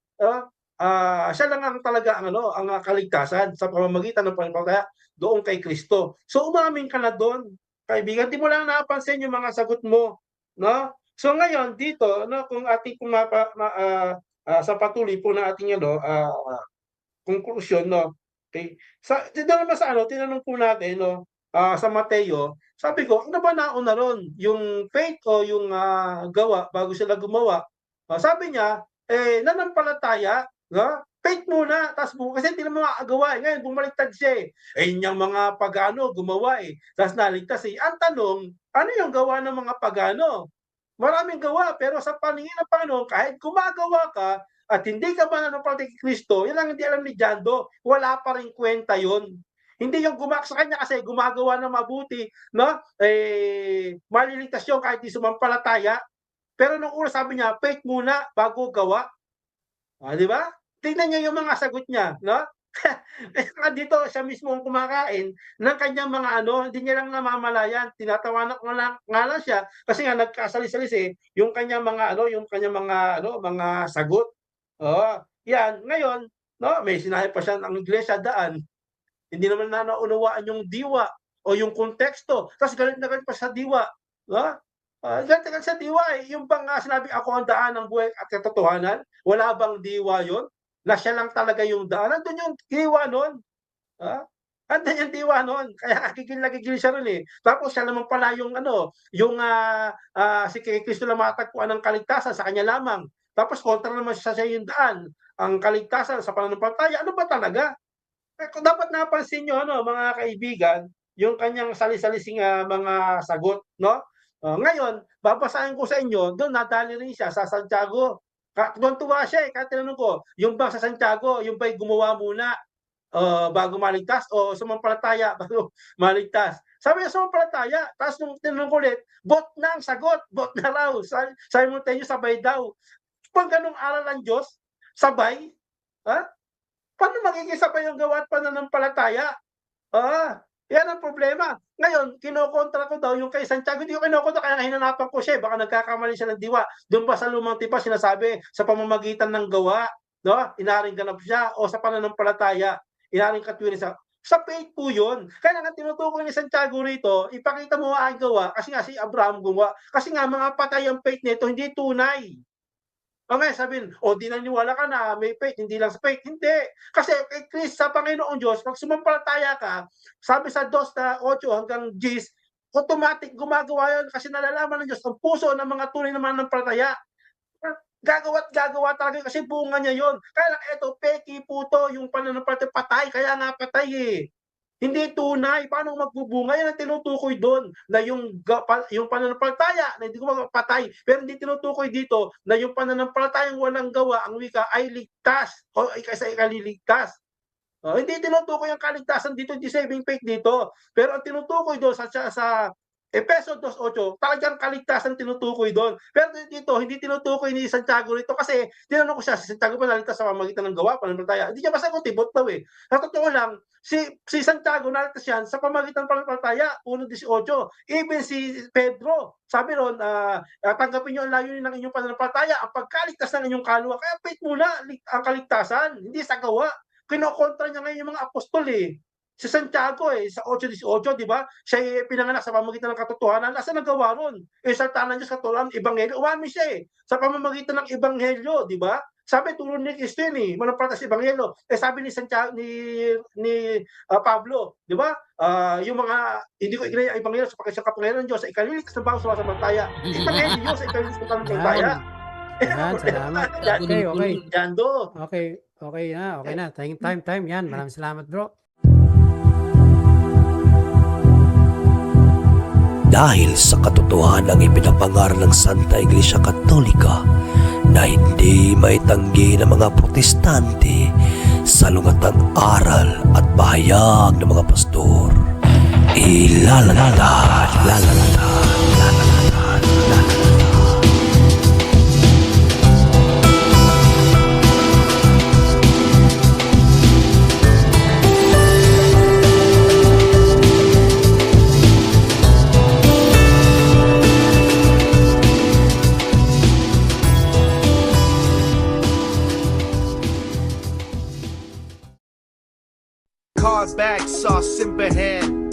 Siya lang ang talaga ang kaligtasan sa pamamagitan ng pananampalataya doon kay Kristo. So umamin ka na doon. Kaibigan, di mo lang napansin yung mga sagot mo, So ngayon dito, kung ating sa patuloy po na ating conclusion, okay. Tinanong po natin sa Mateo, sabi ko, ano ba nauna ron? Yung faith o yung gawa bago sila gumawa? Sabi niya, nanampalataya, faith muna, tapos kasi hindi naman makakagawa. Ngayon, bumaliktad siya eh. Eh, yung mga pagano, gumawa eh. Tapos naligtas eh. Ang tanong, ano yung gawa ng mga pagano? Maraming gawa, pero sa paningin ng Panginoon, kahit gumagawa ka at hindi ka mananampalataya kay Kristo, yan ang hindi alam ni Jando, wala pa rin kwenta yun. Hindi yung sa kanya kasi gumagawa ng mabuti, no? Maliligtas yun kahit di sumampalataya. Pero nung una sabi niya, faith muna bago gawa. Di ba? Tingnan niyo yung mga sagot niya, no? Kaya dito siya mismo ang kumakain ng kanyang mga hindi niya lang namamalayan, tinatawanan ko nga lang siya kasi nga nagkasalis-salis yung kanyang mga mga sagot. Yan, ngayon, no, may sinabi pa siya ng iglesia daan. Hindi naman naunawaan yung diwa o yung konteksto. Tapos galit na galit pa sa diwa, no? Galit na galit sa diwa yung bang sinabi ako ang daan ng buhay at katotohanan, wala bang diwa yon? Na siya lang talaga yung daan. Nandun yung diwa nun. Andun yung diwa nun. Kaya kikil siya nun eh. Tapos siya naman pala yung si Kristo lang matagpuan ng kaligtasan sa kanya lamang. Tapos kontra naman siya yung daan. Ang kaligtasan sa pananampalataya. Ano ba talaga? Dapat napansin nyo, mga kaibigan, yung kanyang sali-salising mga sagot, no? Ngayon, babasahin ko sa inyo, doon nadali rin siya sa Santiago. Tuwan-tuwa siya kahit tinanong ko, yung bang sa Santiago, yung ba'y gumawa muna bago maligtas o sumampalataya bago maligtas? Sabi niya sumampalataya, tapos nung tinanong ko ulit, bot na ang sagot, bot na raw, simultaneous sabay daw. Pag ganung aral ng Diyos, sabay, paano magiging sabay yung gawa at pananampalataya? Yan ang problema. Ngayon, kinokontra ko daw yung kay Santiago. Hindi ko kinokontra, kaya hinanapan ko siya. Baka nagkakamali siya ng diwa. Doon ba sa lumang tipa sinasabi sa pamamagitan ng gawa, no? Inaring ganap siya o sa pananampalataya, inaring katwiran sa faith po yun. Kaya nga tinutukoy ni Santiago rito, ipakita mo ang gawa kasi nga si Abraham gumawa. Kasi nga mga patay ang faith nito, hindi tunay. Ngayon sabihin, di naniwala ka na may faith, hindi lang sa faith. Hindi. Kasi kay Christ, sa Panginoong Diyos, pag sumampalataya ka, sabi sa 2:8 hanggang 10, automatic gumagawa yun kasi nalalaman ng Diyos ang puso ng mga tunay na mananampalataya. Gagawa talaga kasi bunga niya yon. Kaya lang ito, peki po to, yung pananampalataya, patay, kaya nga patay Hindi tunay. Paano magbubunga? Yan ang tinutukoy doon na yung pananampalataya na hindi ko mapatay. Pero hindi tinutukoy dito na yung pananampalatayang walang gawa, ang wika ay ligtas o isa ikaliligtas. Hindi tinutukoy ang kaligtasan dito, hindi saving faith dito. Pero ang tinutukoy doon sa Efeso 2:8, talagang kaligtasan tinutukoy doon. Pero dito, hindi tinutukoy ni Santiago rito kasi tinanong ko siya, si Santiago pa naligtas sa pamamagitan ng gawa, pananampalataya. Hindi niya masagot, bot daw Sa totoo lang, si Santiago naligtas yan sa pamamagitan ng pananampalataya, 1:18. Even si Pedro, sabi ron, tanggapin niyo ang layunin ng inyong pananampalataya, ang pagkaligtas ng inyong kaluluwa. Kaya faith muna ang kaligtasan, hindi sa gawa. Kinokontra niya ngayon yung mga apostol Si Santiago sa 8:18, di ba? Siya pinanganak sa pamamagitan ng katotohanan. Asa nagawa ron? Salita ng Diyos, katotohanan, ebanghelyo. Umamin siya sa pamamagitan ng ebanghelyo, di ba? Sabi, turo ni Cristo yun manampalataya sa ebanghelyo. Sabi ni Santiago, ni Pablo, di ba? Yung mga, hindi ko ikinaya ang ebanghelyo sa kapangyarihan ng Diyos, sa ikaliligtas ng bawang sumasampalataya. Ebanghelyo sa ikaliligtas ng pananampalataya. Salamat. Okay. Jando. Okay na. Time. Yan. Maraming salamat, bro. Dahil sa katotohanan ng ipinapangaral ng Santa Iglesia Katolika na hindi maitanggi ng mga protestante sa lungatang aral at bahayag ng mga pastor. Car back, sauce in hand.